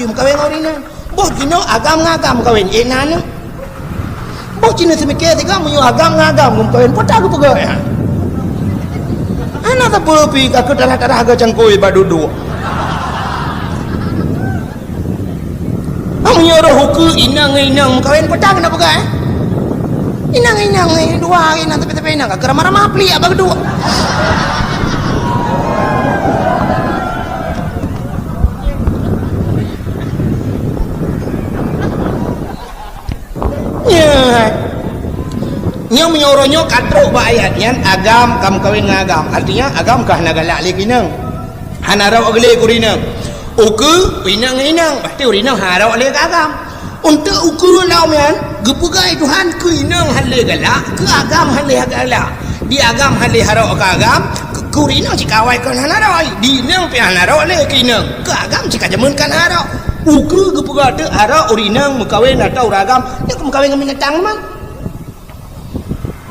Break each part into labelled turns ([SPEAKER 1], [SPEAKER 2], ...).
[SPEAKER 1] lagi kawin orina boh Cina agam ngagam kawin nana boh Cina semikir tiga menyu agam ngagam kawin pota aku pegawai anak tak pergi ke darah harga cangkui badudu menyuruh hukum inang kawin peta kena pegawai inang dua inang tapi inang kak ramah-ramah peli apa kedua nya menyuruhnya katruk ba ayatnya agam kam kawin ngagam artinya agam kah nagalak lagi nang hanarau agle kurina uku inang pasti urinang harau lagi agam untuk ukur lauman gepugai Tuhan ku inang halle galak ke agam halle galak di agam halle harau ke agam kurina cikawai kan hanarau di inang pi hanarau lagi inang ke agam cikajamun kan harau ukur gepugai tu harau urinang mukawin atau ragam ni mukawin ngamin tang mang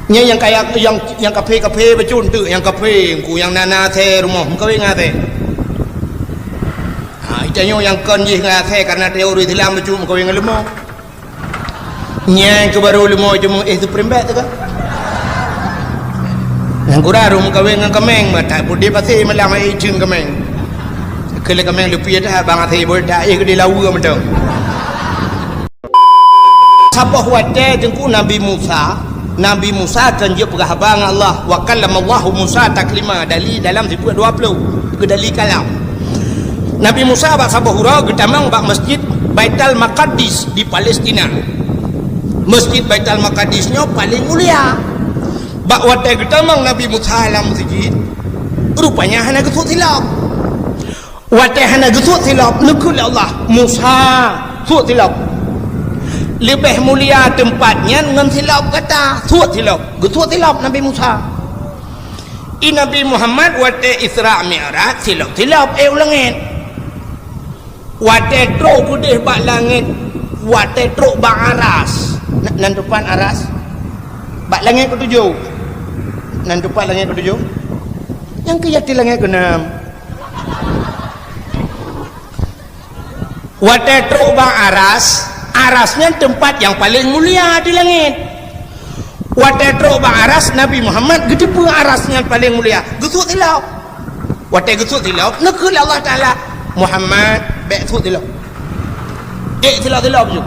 [SPEAKER 1] nya yang kayak yang kafe becun tu yang kafe ku yang nana the rumah mukawin ngate itanyo yang kon jih ngate karena teori dalam becun mukawin ngelemo nya ke baru lemo cuma itu primbet tu kan yang kura rum mukawin ngang kemeng mata budi pasti malam ai cing kemeng kele kemeng lepi dah bang ate boleh dak ye ke di lawu macam sabah wate jengku Nabi Musa kan dia perhabang Allah wa kallamallahu Musa taklima dali dalam 20 ke dali kalam Nabi Musa bak sabahura getamang bak masjid Baitul Maqdis di Palestina masjid Baitul Maqdisnya paling mulia bak wate getamang Nabi Musa dalam masjid rupanya hana gesut silap wate hana gesut silap nekul Allah Musa sut silap lebih mulia tempatnya dengan silap kata suat silap Nabi Musa Nabi Muhammad wate Isra Mi'raj silap ulangit wate truk kudih bak langit wate truk bak aras nan depan aras bak langit ketujuh nan depan langit ketujuh yang kejati langit keenam wate truk bak arasnya tempat yang paling mulia di langit wate truk bang aras Nabi Muhammad gede pun arasnya paling mulia gesut tilap wate gesut tilap nekul Allah Ta'ala Muhammad baik gesut tilap tilap je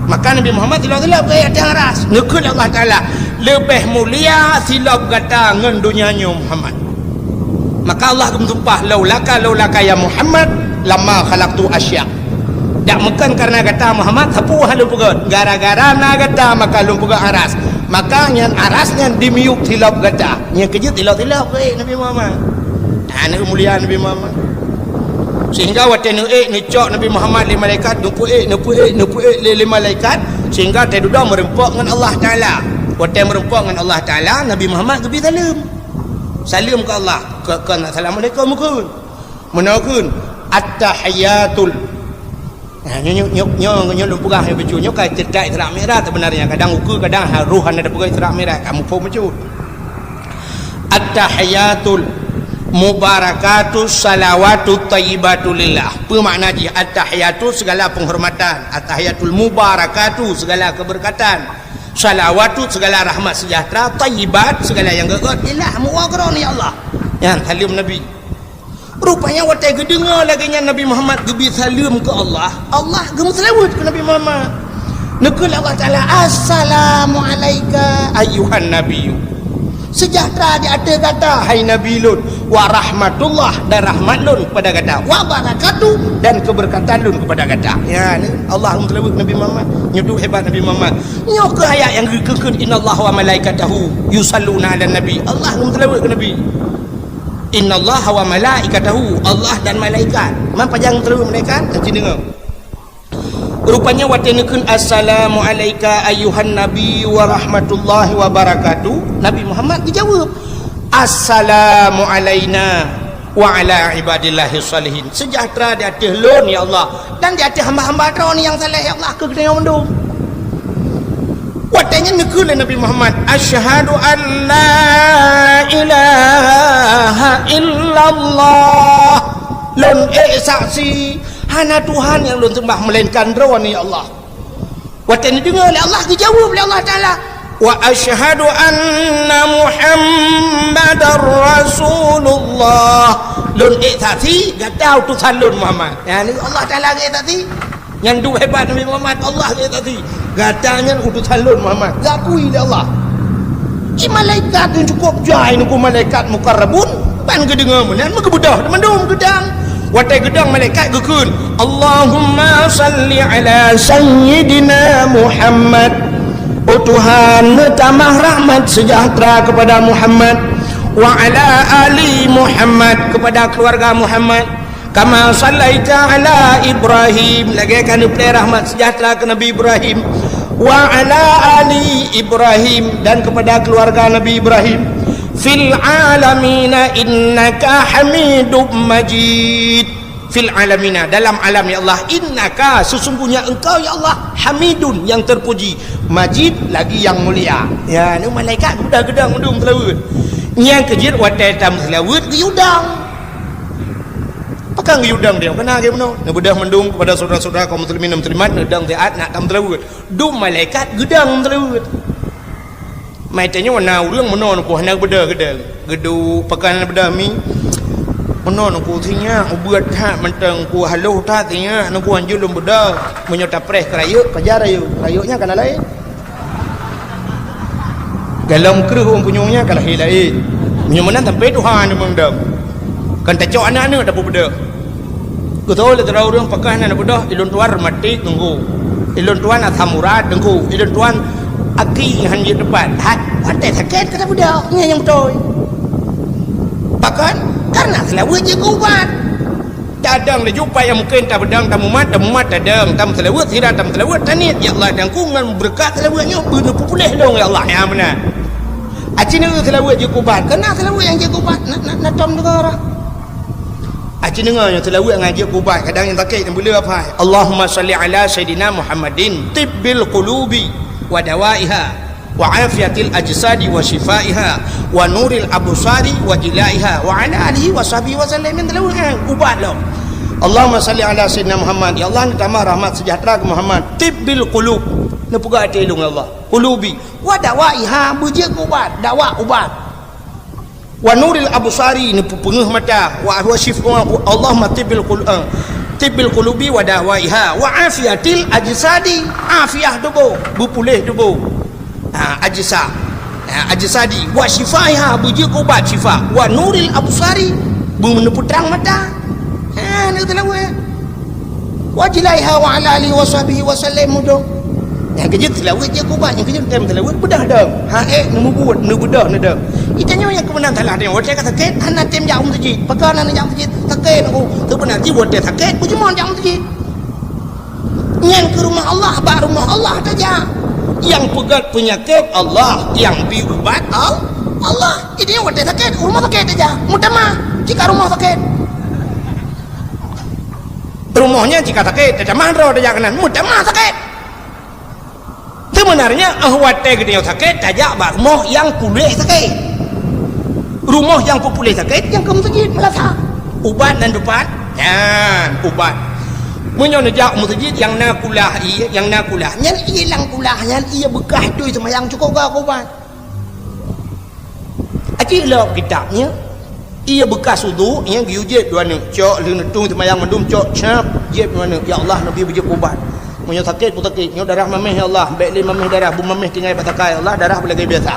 [SPEAKER 1] maka Nabi Muhammad tilap ke atas aras nekul Allah Ta'ala lebih mulia silap kata dengan dunianya Muhammad maka Allah bersumpah laulaka ya Muhammad lama khalaqtu asya tak makan karena kata Muhammad sapu halu pegot gara-gara na kata maka lu pegot aras makanya arasnya dimiuk tilap kata nya kejut tilap Nabi Muhammad anak mulia Nabi Muhammad sehingga wate necok Nabi Muhammad li malaikat nupu li malaikat sehingga dia duduk merempok dengan Allah Ta'ala wate merempok dengan Allah Ta'ala Nabi Muhammad lebih salam ke Allah ke assalamualaikum menakun at-tahiyatul nyo lumpurah yang becu nyo kai cerdak Isra Mi'raj sebenarnya kadang ukur kadang ruhan ada pergi Isra Mi'raj kamu pun becu at-tahiyatul mubarakatus salawatut tayyibatu lillah apa makna ji at-tahiyatu segala penghormatan at-tahiyatul mubarakatu segala keberkatan salawatu segala rahmat sejahtera tayyibat segala yang gegot lillah muwaqrani Allah yang salim Nabi rupanya wate gedengar lagi Nabi Muhammad gebi salam ke Allah gemus selawat ke Nabi Muhammad nekul Allah Ta'ala assalamu alayka ayuhan nabiyyu sejahtera di atas kata hai Nabi Lut wa rahmatullah dan rahmat Lut kepada kata wa barakatuh dan keberkatan Lut kepada kata ya Allah selawat Nabi Muhammad nyuduh hebat Nabi Muhammad nyok ke ayat yang kekun innallaha wa malaikatahu yusalluna ala nabi Allah selawat ke Nabi innallaha wa malaikatahu Allah dan malaikat man pajang terus malaikat nanti dengar rupanya watenekun assalamu alayka ayuhan nabi wa rahmatullahi wa barakatuh Nabi Muhammad dijawab assalamu alayna wa ala ibadillahi salihin sejahtera di atas lun ya Allah dan di atas hamba-hamba kau ni yang saleh ya Allah ke kena mendung watanya nekul Nabi Muhammad asyhadu an la ilaha illallah lun saksi hana Tuhan yang lu sembah melainkan draw ni Allah. Waktu ni dengar oleh Allah, dijawab oleh Allah Ta'ala, wa asyhadu anna Muhammadar Rasulullah. Lun tadi gatau Tuhan lun Muhammad. Ya ni Allah Ta'ala tadi. Yang du hebat Nabi Muhammad Allah tadi. Gatanya utusan lun Muhammad. Zakui oleh Allah. Malaikat yang cukup jai nuku malaikat mukarrabun pan kedengar menan kebudah mendung gedang watai gedang malaikat gekun Allahumma salli ala sayyidina Muhammad. Oh Tuhan tambah rahmat sejahtera kepada Muhammad wa ala ali Muhammad, kepada keluarga Muhammad, kama sallaita ala Ibrahim, lagi akan diberi rahmat sejahtera ke Nabi Ibrahim, wa ala ali Ibrahim, dan kepada keluarga Nabi Ibrahim, fil alamina innaka hamidum majid. Fil alamina, dalam alam ya Allah, innaka, sesungguhnya engkau ya Allah, hamidun, yang terpuji, majid, lagi yang mulia. Ya ni malaikat udah gedang mendung telawut yang kejir watai tam telawut geyudang. Pakang geyudang dia kena ke benar nak bedah mendung kepada saudara-saudara kaum muslimin dan muslimat nedang taat nak tam telawut du malaikat gedang telawut mai tanya warna urang menon ko hendak bedah gedang gedu pakan bedah mi menon ko tinya ubat ha menteng ko haluh ta tinya nu ko anjul bedah menyota pres kerayuk pajar rayuknya kana lain galam kereh punyunya kalah lain menyemenan sampai Tuhan mendam kan tak cok anak-anak dapat bedah betul le terau orang pakah anak bedah ilun tuan mati tunggu ilun tuan athamurat tunggu ilun tuan aki han di depan hat pantai sakit kata bedah nya yang betul pakan karena selawat je kuat dadang le jumpa yang mungkin tak bedang tamu mat dadang tam selawat sira tam selawat tanit ya Allah dan kungan berkat selawatnya benar pulih dong ya Allah ya benar acina selawat je kuat kena selawat yang je kuat nak tom negara. Aci dengar yang telawat ngaji kubat kadang yang takik yang boleh apa Allahumma salli ala sayyidina Muhammadin tibbil qulubi wa dawaiha wa afiyatil ajsadi wa shifaiha wa nuril absari wa jilaiha wa ala alihi wa sahbihi wa sallam. Telawat kubat lo Allahumma salli ala sayyidina Muhammad, ya Allah tambah rahmat sejahtera ke Muhammad, tibbil qulub, na puga hati ilung Allah, qulubi wa dawaiha bujik kubat dawa ubat, wa nuril absari ni pengeh mata, wa shifa Allahumma tibbil qulubi wa dawaiha wa afiyatil ajsadi, afiah tubuh berpulih tubuh ajsadi wa shifaiha bujik ubat syifa, wa nuril absari meneputrang mata ni telawat wa jilaiha wa ala alihi wa sahbihi wa sallam mudah yang kerja telawat je kubat yang kerja time telawat bedah dah nemu buat nemu bedah ni dah itanya yang kemenang salah dia waktu kata sakit anak tim jauh masjid pekanan jauh masjid sakit aku tu benar ji waktu sakit aku cuma jauh masjid yang ke rumah Allah ba rumah Allah saja yang pegat penyakit Allah yang diubat Allah ini waktu sakit rumah sakit saja mutamah jika rumah sakit rumahnya jika sakit tidak mahal dia kanan mudah mah sakit sebenarnya ahwate gede sakit tajak bak rumah yang pulih sakit rumah yang pulih sakit yang ke masjid melasa ubat dan dupat dan ubat menyon jak masjid yang nakulah nyan hilang kulahnya ia bekah tu semayang cukup gak ubat aci lok kitabnya ia bekas wudu yang giujit dua ni cok leng tung semayang mendum cok cap jeb mana ya Allah nabi bejep ubat munyo sakit pun sakit nyo darah mameh ya Allah baik le mameh darah bu mameh tinggal patakai ya Allah darah boleh biasa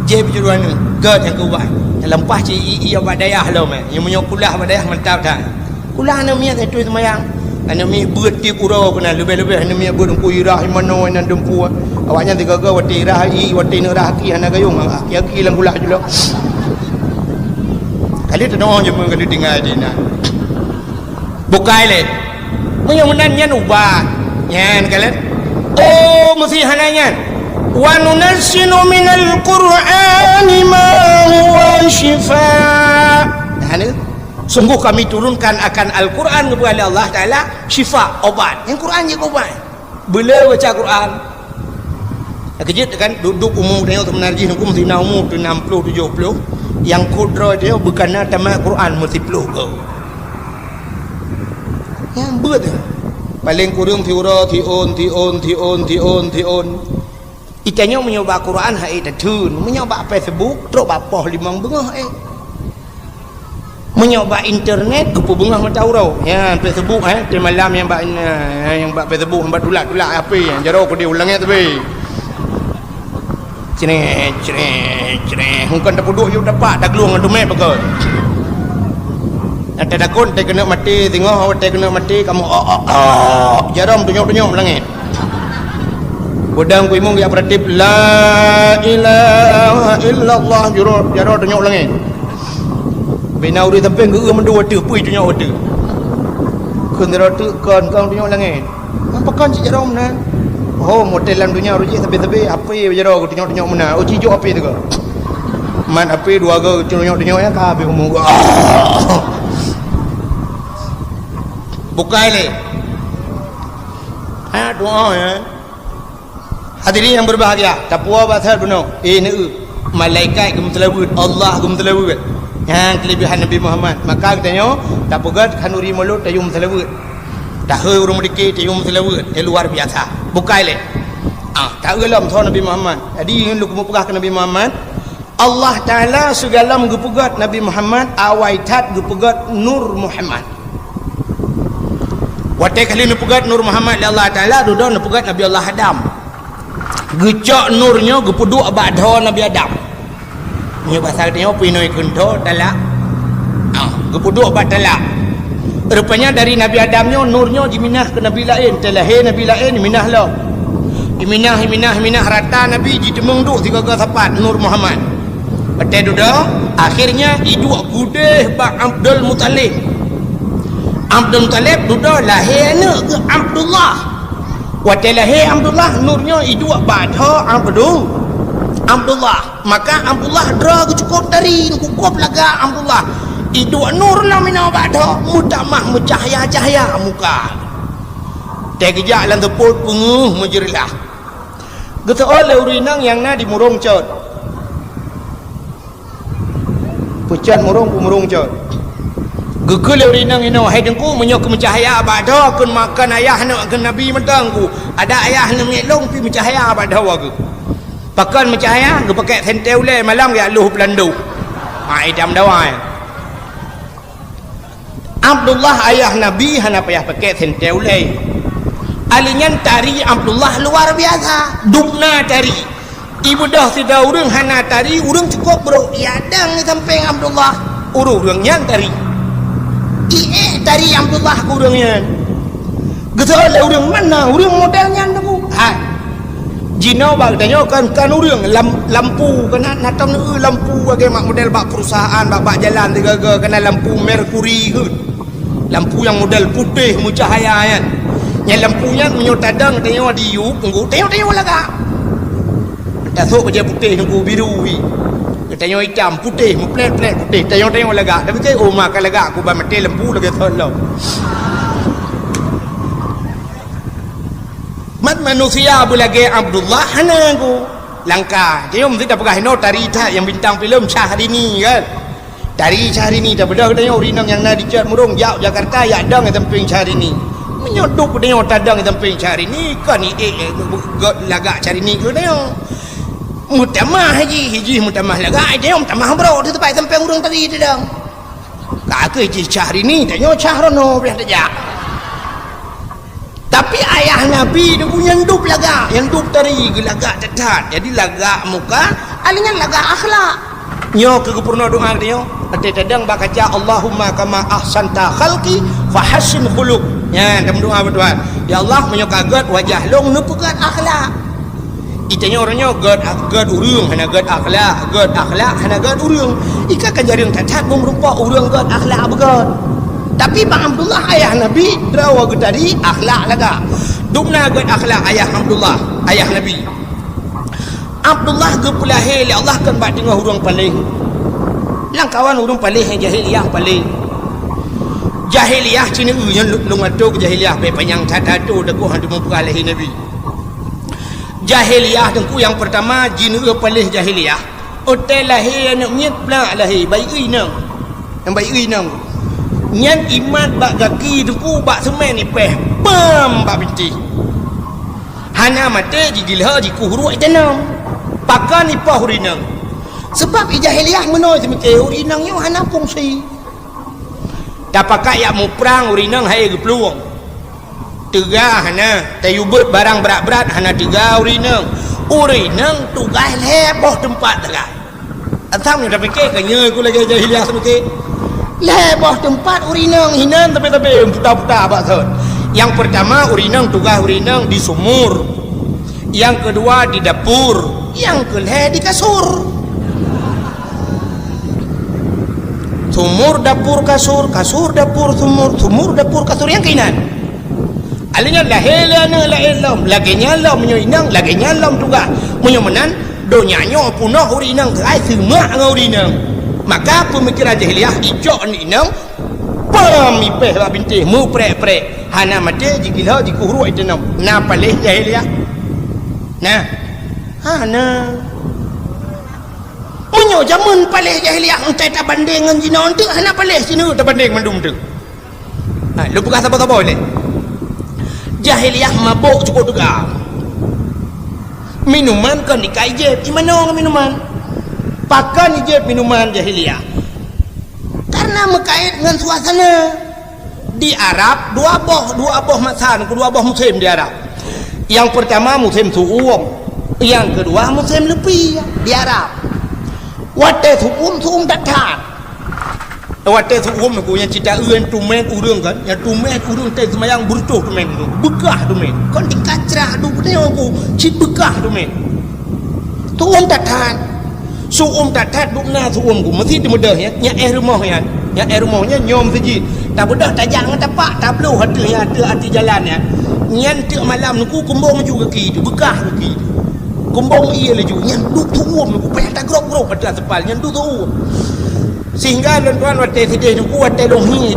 [SPEAKER 1] jeb dua ni gad yang ubat lempah ci ia badayah lo meh yang munyo kulah badayah mantap dah kulah na miat tu semayang ana mi berti pura kena lebih-lebih ana mi ber ku irah mano nan dempu awaknya tiga wati rahi wati nerah ki hana gayung ya ki lang kulah jula kali teno je mun kali tinggal di na bukai le mun menan nyan ubah nyan kalen oh mesti hananya wa nunazzinu minal qur'ani ma huwa shifaa hana sungguh kami turunkan akan Al-Quran kepada Allah Ta'ala syifa obat yang Quran je obat bila baca Quran kejut kan duduk umur tengok teman narjih hukum zina umur tu 60 70 yang kudra dia bukan tamat Quran mesti peluh kau yang buat paling kurang tiura tion itanya menyoba Quran hai datun menyoba Facebook terus bapah limang bengah menyoba internet ke bengah matau rau ya Facebook di malam yang Facebook yang dulak apa yang jaro ko dia ulangnya tapi cereh mungkin tak duduk you dapat dah geluang adu mek betul ada takut tak kena mati tengok tak kena mati kamu jaram tunjuk langit bodang ku imong dia beratib la ilaha illallah jaro tunjuk langit bina uri sampai ngeu mendua tu pui tunjuk tu kun dero tu kon kau tunjuk langit apa kan si jaram na oh modelan dunia ruji tapi apa ye jaro tunjuk mana oh cijuk apa tu man apa dua ga tunjuk yang ka be umur bukai le doa ya hadirin yang berbahagia tapua bahasa benar malaikat gum telawud Allah gum telawud yang kelebihan Nabi Muhammad maka katanya tak pegat kanuri mulut tayum telawud dah urung dikit tayum telawud luar biasa bukai le tak gelam thon Nabi Muhammad jadi lu kumu pegah ke Nabi Muhammad Allah Taala segala menggepegat Nabi Muhammad awaitat gepegat Nur Muhammad watai kali nepugat Nur Muhammad Allah Ta'ala duduk nepugat Nabi Allah Adam gecak nurnya gepuduk badha Nabi Adam ni bahasa dia pinoi kento talak gepuduk badala rupanya dari Nabi Adamnya nurnya diminah ke Nabi lain telahir Nabi lain minah lah minah rata Nabi jitemung duk tiga sapat Nur Muhammad watai duduk akhirnya iduk gudeh ba Abdul Muttalib duduk lahir anak ke Abdullah waktu lahir Abdullah nurnya iduk badha Abdullah maka Abdullah dra cukup dari cukup laga Abdullah iduk nur lah mina badha mutamah mencahaya muka tegejak lan teput penguh menjerilah geta oleh urinang yang na di murung cot pucat murung cot gegel urinang ino hai dengku menyok mencahaya badha kun makan ayah nak ke Nabi mentangku ada ayah nak melong pi mencahaya badha wagu pakan mencahaya ge pakai sentel le malam ya luh pelandu idam dawai Abdullah ayah Nabi hana payah pakai sentel le alinyan tari Abdullah luar biasa dukna tari ibu dah tidak urang hana tari urang cukup bro yadang ni samping Abdullah urang yang tari dari Abdullah kurangnya getal urang mana urang modelnya tu jino bagdanya kan urang lampu kena natam lampu bagi mak model bak perusahaan bak jalan tiga kena lampu merkuri ke lampu yang model putih mucahaya kan yang lampunya menyotadang tengok di yu tengok laga tasuk kerja putih tengok biru tengok hitam putih muplet putih tengok laga tapi ke makan laga aku ba mati lembu lagi tolong mat manusia bulage Abdullah hana aku langka dia mesti dah pegah no tarita yang bintang filem Syahrini kan dari Syahrini dah bedah tengok urinang yang nadi cat murung jauh Jakarta ya dang temping Syahrini menyodok tengok tadang temping Syahrini kan ni laga Syahrini ke tengok mutamah haji mutamah laga dia mutamah bro di tempat sampai urang tadi dedang kakek haji Syahrini tanya Syahrono boleh saja tapi ayah Nabi dia punya dup laga yang dup tadi laga tetat jadi laga muka alingan laga akhlak nyo kegepurna doa dia ate tadang bakaca Allahumma kama ahsanta khalqi fahassin khuluq ya dalam doa berdoa ya Allah menyokagat wajah long nepukat akhlak itanya orangnya gad urang hana gad akhlak hana gad urang ika kajaring tatat rupa urang gad akhlak begat tapi Bang Abdullah ayah Nabi drawa tadi akhlak laga dumna gad akhlak ayah Abdullah ayah Nabi Abdullah gepulahil Allah kan bak dengar urang paling lang kawan urang paling jahiliyah paling jahiliyah cina yang lungato ke jahiliyah pe panjang tatato deku hantu mempulahi Nabi jahiliyah dengku yang pertama jinu palih jahiliyah hotel lahir nak nyet pula lahir baik nang yang baik nang nyan iman bak gaki tu ku bak semen ni peh pam bak binti hana mate jigilha jikuhru itanam pakan ni pah urinang sebab jahiliah menoi semike urinang yo hana fungsi dapakat yak mu perang urinang hai ke peluang tegah hana tayubut barang berat-berat hana tegah urinang tugas leboh tempat tegah atam ni dah fikir kanya aku lagi jahiliah semike leboh tempat urinang hinan tapi putar-putar abak sot. Yang pertama urinang tugas urinang di sumur, yang kedua di dapur, yang kelih di kasur. Sumur dapur kasur, kasur dapur sumur, sumur dapur kasur yang kainan. Alinya lahilana la ilam, lagi nyalam menyoinang, lagi nyalam tugas menyomenan donyanya punah urinang terai semak urinang. Maka pemikiran jahiliah ijok ni nang pami peh ba binti mu prek-prek hana mate jigila jikuhru itanam na palih jahiliah nah hana munyo jamun palih jahiliah entai tak banding ngan jinon tu hana palih sini tak banding mandum tu ha lu bukan apa-apa boleh jahiliah mabuk cukup juga minuman kan dikaije di mana minuman pakan je minuman jahiliah karena mengkait dengan suasana di Arab dua boh masan dua boh musim di Arab yang pertama musim suum yang kedua musim lepi di Arab wate suum datat wate suum aku yang cita uen tumen urang kan yang tumen urang teh semayang burtuh tumen bekah tumen kon dikacrah du punya aku cit bekah tumen suum datat suum tatat dukna suum ku mesti di mudah ya rumahnya rumahnya nyom saji tak mudah tajang tapak tak perlu hati jalan ya nyan tek malam nuku kumbong juga kaki tu bekah kaki kumbong ia laju nyan duk suum nuku payah tak grok-grok pada sepal nyan duk suum sehingga tuan wate sedih nuku wate long hi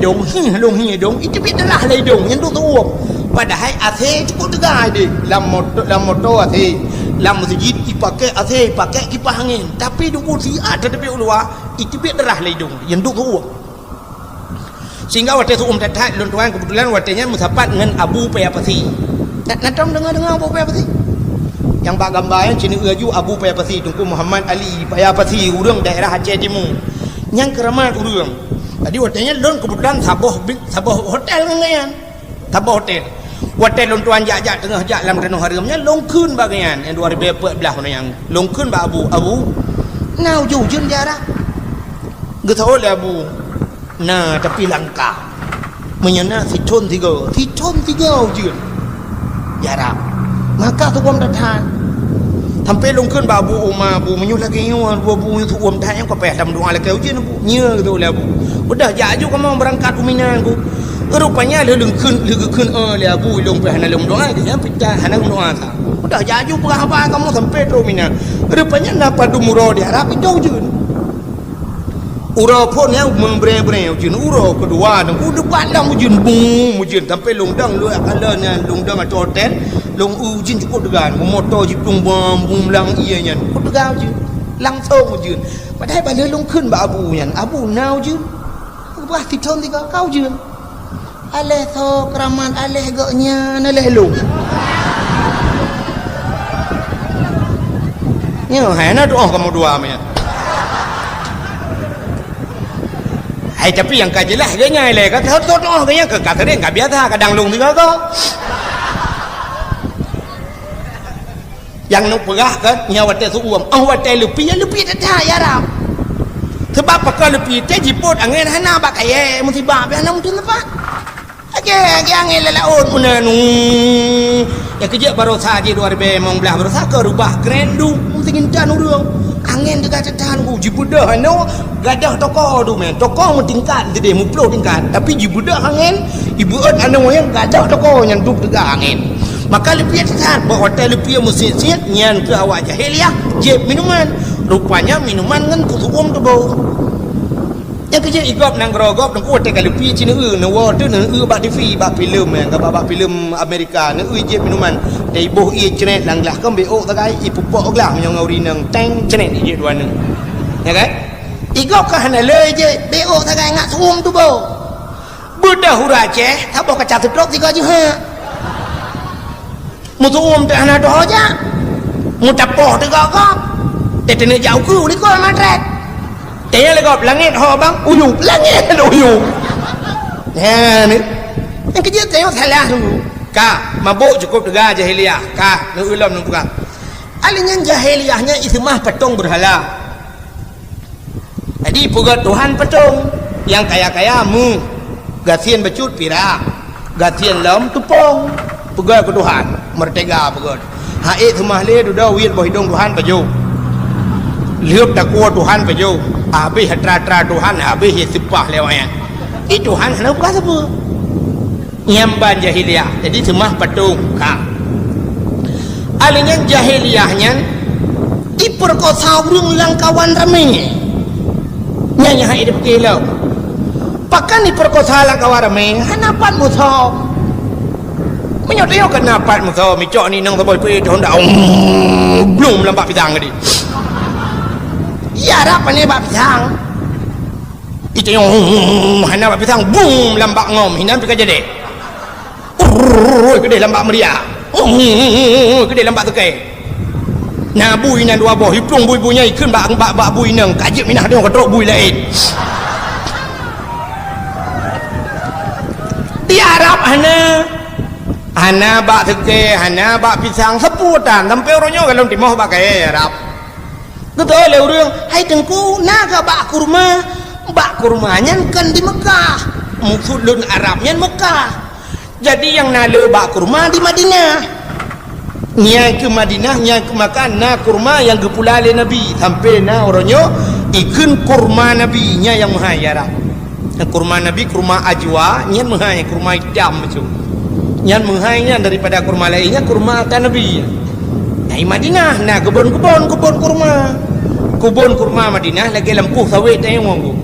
[SPEAKER 1] dong itu bidalah lai dong nyan duk suum padahal ase cukup tegah dia lam motor ase lam masjid dipakai ase pakai kipas angin tapi duk siat tetapi luar itu biar derah laidung yang duk suum sehingga wate suum tatat tuan kebetulan watenya musapat dengan Abu Payapasi nak dengar Abu Payapasi yang bak gambar yang cina aju Abu Payapasi Tunku Muhammad Ali Payapasi urang daerah Aceh Timur yang keramat urang tadi watenya kebetulan saboh hotel ngangan saboh hotel watai long tuan jak tengah jak dalam renung haramnya long kun bagian yang 2014 yang long kun ba abu nau ju jun jara getau le abu nah tapi langka menyana si chon tiga jun jara maka tu gom datan sampai long kun ba abu uma abu menyu lagi nyu abu tu om dah yang ko peh dalam doa lagi ujin abu nya gitu le abu udah jak ju kamu berangkat uminan ku rupanya lelung kun le abu long pe hana long doa dia pita hana doa sa udah jaju berapa kamu sampai domina rupanya napa du muro di Arab itu jun uro pun yang membre-bre jun uro kedua dan udah pandang jun bung jun sampai long dang lu akalnya long dang atau hotel long ujin cukup degan motor jipung bum lang ianya cukup degan jun langsung jun padahal pada long kun ba abu nya abu nau jun buah titon tiga kau jun aleh so keramat aleh goknya naleh lu nya hana doa kamu dua me hai tapi yang kajelah dia nya le ka thot doa kanya ke ka tadi enggak biasa kadang lung juga kau yang nuk pegah kan nya wate suum wate lepi dah ya rap sebab pakal lepi teh jiput angin hana bak kaya musibah be hana mungkin lepas angin lelaun munanu ya kerja baru saja 2000 belah baru saja rubah grandu mungkin tan urang angin juga cetan ku jibudah no gadah toko tu men toko mu tingkat jadi mu puluh tingkat tapi jibudah angin ibu anu yang gadah toko yang duk juga angin maka lebih cetan bawa hotel lebih mesti siat nyan ke awak jahiliah jeb minuman rupanya minuman ngan kusuum tu bau yang kerja igop nang grogop nang kuat kalau pi Cina na war tu na bak TV bak filem yang bak filem Amerika na je minuman dai boh ie cenet lang lah kan beok tagai ipupok lah yang ngau rinang teng cenet je dua nang ya kan igok ka hana le je bo tagai ngak suum tu bo budak hura Aceh tak boleh kacau teruk 3 juta mu suum tu hana doh aja mu tapoh tu gak te tene jauh ku ni ko matret te le gop langit ho bang uyup langit uyup ya ni yang kerja tengok salah dulu ka mabuk cukup dega jahiliyah ka nu ulam nu bukan alinya jahiliyahnya itu mah patung berhala jadi pugat Tuhan patung yang kaya-kaya mu gatian becut pira gatian lam tupong pugat ke Tuhan merdeka pugat hae semah le duda wir boh hidung Tuhan paju liup takwa Tuhan paju habis hatra-tra Tuhan habis sipah lewanya itu Tuhan hendak bukan apa nyamban jahiliyah jadi semah patung ka alinya jahiliyahnya diperkosa urung langkawan ramai nyanya hai di pekilau pakan diperkosa langkawan ramai hanapan musuh menyoteo kenapan musuh micok ni nang saboi pe honda belum lambak pisang tadi ya rapan ni bak pisang itu yang hana bak pisang boom lambak ngom hinan pika jadi gede lambak meriah gede lambak tukai nah bui nan dua boh hiplung bui-buinya ikun bak bui nang kajib minah dia ketrok bui lain di Arab hana bak tukai hana bak pisang seputan sampai orangnya kalau timoh bak kaya Arab betul le urang hai tengku naga bak kurmanya kan di Mekah mufudun Arabnya Mekah jadi yang nalu bak kurma di Madinah nya ke Madinah nya ke Makkah na kurma yang gepulale Nabi sampai na orangnya ikun kurma Nabi nya yang mahayara kurma Nabi kurma ajwa nya mahaya kurma hitam macam nya mahayanya daripada kurma lainnya kurma ta Nabi di Madinah na kebun kurma Madinah lagi lampu sawit tayang wong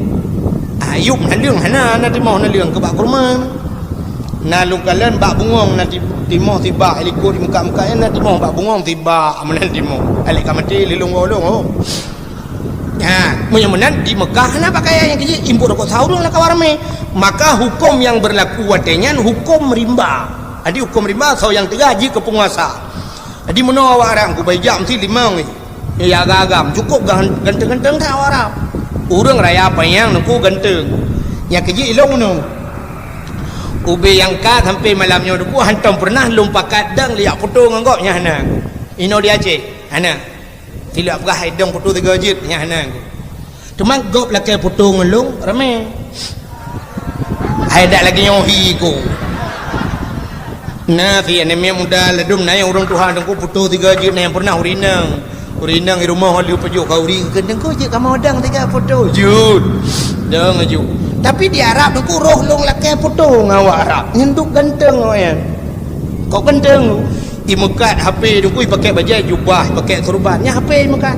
[SPEAKER 1] ayub naliung hana na di mau naliung ke bak kurma na lukalan bak bungong na timoh tiba helikop di muka-muka na timoh bak bungong tiba amanan timoh alik kamati lilung golong ya menyemenan di Mekah na pakai yang kecil impor kok saurung lah kawarme maka hukum yang berlaku wadenya hukum rimba jadi hukum rimba so yang tergaji ke penguasa jadi menawar orang ku bayar mesti 5 ni ya agam cukup ganteng-ganteng tak orang urang raya apa yang aku ganteng yang kecil ilong nu ube yang ka sampai malamnya aku hantam pernah lumpakat dang liak foto ngangkoknya hana ino dia Aceh hana tidak pernah hidung foto 3 jit nya hana cuma gop lah ke foto ngelung ramai ada lagi nyohi ku nah si anime muda ledum na yang orang Tuhan aku foto 3 jit na yang pernah urinang di rumah liu pejuk kau uring kendeng ko je kamu adang 3 foto jut dang aju tapi di Arab aku roh long lakai foto ngawa Arab nyenduk ganteng oyan kau ganteng di Mekah HP aku pakai baju jubah pakai serbannya HP Mekah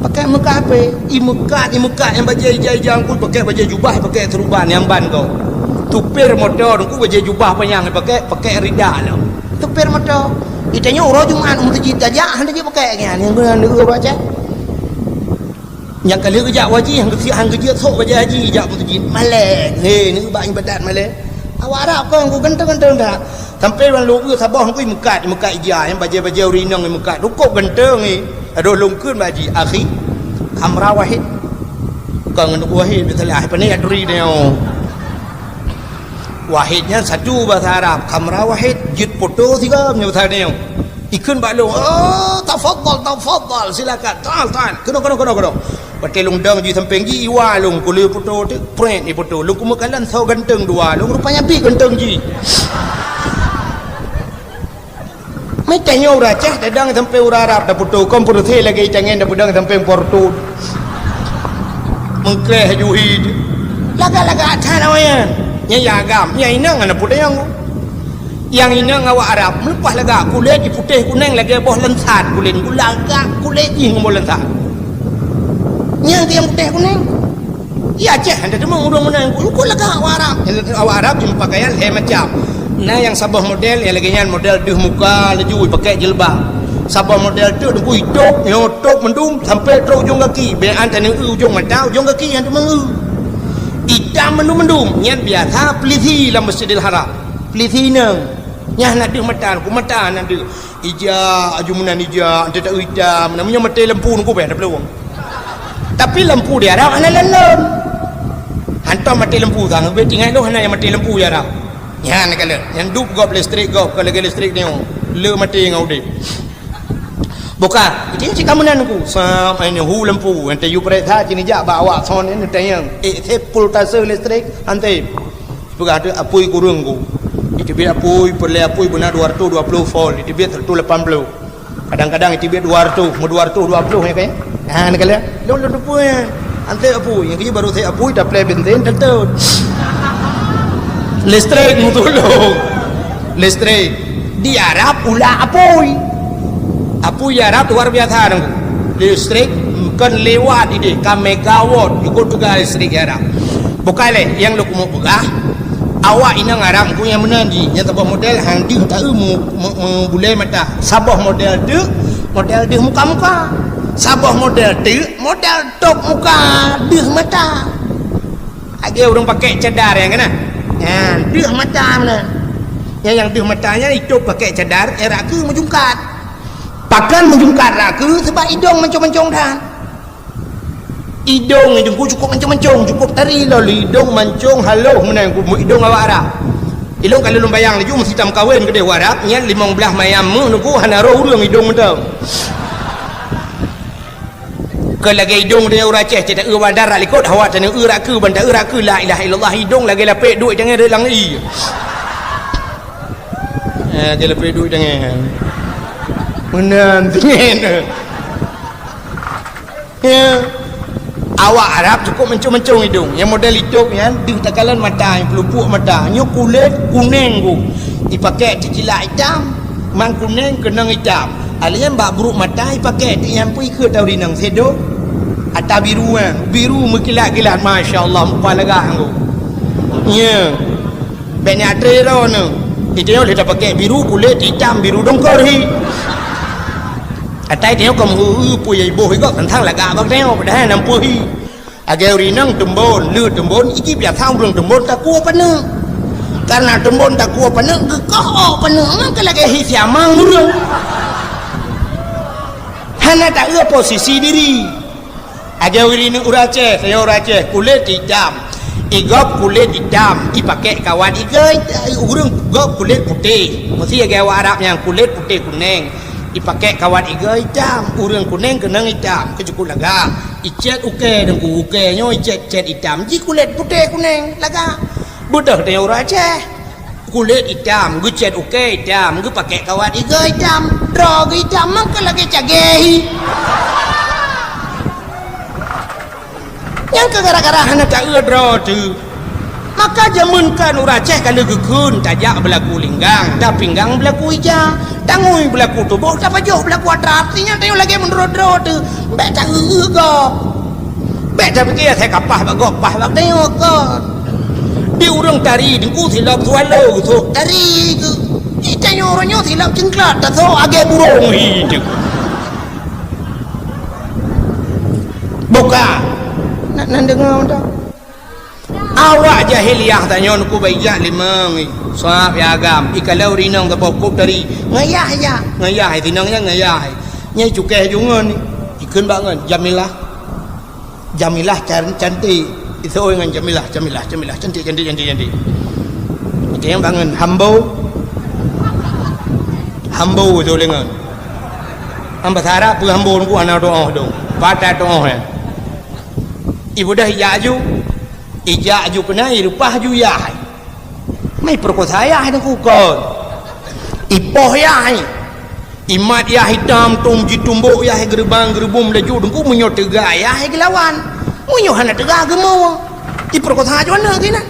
[SPEAKER 1] pakai Mekah HP di Mekah yang baju hijau aku pakai baju jubah pakai serban yang ban kau tupir motor aku baju jubah panjang pakai rida lah tupir motor itanya orang Jumat masjid aja hanya dia pakai yang benar dia baca yang kali kerja wajib yang kerja sok baca haji jak masjid malek ni bak ibadat malek awak Arab kau yang ganteng-ganteng dah sampai orang lugu Sabah aku Mekah ija yang baca urinang di Mekah cukup ganteng ni aduh lungkun baji akhi kamera wahid kau ngenduk wahid betul apa ni adri dia wahidnya satu bahasa Arab kamera wahid jid foto 3 punya bahasa dia ikun balung tafadhal silakan taal kena pakai lungdang di samping ji iwa lung kuliah foto tu print ni foto lung kumakalan so ganteng dua lung rupanya bi ganteng ji mai tanya orang Aceh dadang sampai orang Arab dah foto komputer teh lagi cangen dah pedang sampai Porto mengkleh juhid laga-laga atas namanya nya agam nya inang ana putih yang inang awak Arab melepas laga kulit di putih kuning lagi boh lensat kulit gulaga kulit jing boh lensat nya yang putih kuning ya Aceh ada demang urang menang ku laga awak Arab jumpa pakaian macam nah yang Sabah model yang lagi model duh muka laju pakai jilbab sabah model tu dengku hidup nyotok mendung sampai terus ujung kaki be antara ujung mata ujung kaki yang tu mengu hitam mendung nyan biasa peliti dalam Masjidil Haram peliti nang nyah nak deh mata ku mata nak deh ija ajumunan ija tak hitam namanya mata lampu nunggu be ada peluang tapi lampu dia ada ana lalam hantar mati lampu kan be tinggal lu hana yang mati lampu ya dah ya nak kala yang dup gop listrik gop kalau listrik ni le mati ngau de buka itu cik kamu nan ku sampai ni hu lampu ente yu pereta cini jak bawa son ni tayang sepul tase listrik ante buka ada apui kurung ku itu biar apui perle apui benar 220 volt itu biar 180 kadang-kadang itu biar 200 mau 220 ya kan ha nak kala lu apui ante apui yang kerja baru saya apui dah play benten tentu listrik mu tolong listrik di Arab pula apui Arab luar biasa dong listrik kan lewat ini kan megawatt ikut juga listrik Arab bukan le yang lu mau buka awak inang Arab punya menanji yang tabah model handi tak mu boleh mata sabah model tu muka-muka sabah model top muka deh mata ada orang pakai cadar yang kena deh mata mana yang deh matanya itu pakai cadar era ke menjungkat pakan menjungkat raku sebab hidung mencong-mencong dah hidung hidungku cukup mencong-mencong cukup tari lalu hidung mencong halo menang hidung awak Arab hidung kalau lu bayang laju mesti tam kahwin ke dia Arab nya 15 mayam nunggu hana roh urang hidung mentang ke lagi hidung dia urang Aceh cetak wadar likut hawa tanya uraku benda uraku la ilaha illallah hidung lagi lapik duit jangan dia lang i dia lapik duit jangan menan dingin ya awak Arab cukup mencung-mencung hidung yang model hidup ya di takalan mata yang pelupuk mata nyo kulit kuning ku dipakai cicilah hitam mang kuning kenang hitam alian bak buruk mata dipakai yang pui ke tau dinang sedo atau biru mekilat-kilat masya-Allah muka lega aku ya banyak trero no itu yo dia pakai biru kulit hitam biru dongkor hi atai dia kamu pui ibu hi kok tentang laga bak neo pada 60 hi agak rinang tembon iki biar tahu belum tembon tak kuat pana karena tembon tak kuat pana gekoh pana ke lagi hi siamang urang hana tak posisi diri agak rinang urace saya urace kulit hitam igop kulit hitam dipakai kawan igai urang gop kulit putih mesti agak Arab yang kulit putih kuning dipakai kawan igai hitam urang kuning kenang hitam kecukup laga icet uke dan uke nyo icet hitam ji kulit putih kuning laga budak dia orang Aceh kulit hitam gu cet uke hitam gu pakai kawan igai hitam drog hitam maka lagi cagehi yang gara-gara hana tak dro tu maka jamunkan orang Aceh kalau gekun tajak berlaku linggang dah pinggang berlaku ija tangui berlaku tubuh tak pajuh berlaku atrat artinya tengok lagi menurut-rut tu bek tak gop bek tak fikir saya kapah bak gopah bak tengok kot dia orang tari dengku silap sualo tu tari ke tengok orangnya silap cengklat tak tahu agak burung hidup buka nak dengar tak awak jahiliyah tanya aku baik limang sahab ya agam ikalau rinang ke pokok dari ngayah tinangnya ngayah nyai cukai jungan ikan banget Jamilah cantik itu dengan Jamilah cantik itu yang bangun hambau itu dengan hamba sarap pu hambau ku ana doa dong pada doa ibu dah ijaju kena irupah ju yah mai perkosa yah tu kon ipoh yah imat yah hitam tumji tumbuk yah gerbang-gerbum laju dengku munyo tega yah gelawan munyo hana tega gemau di perkosa ju ana kina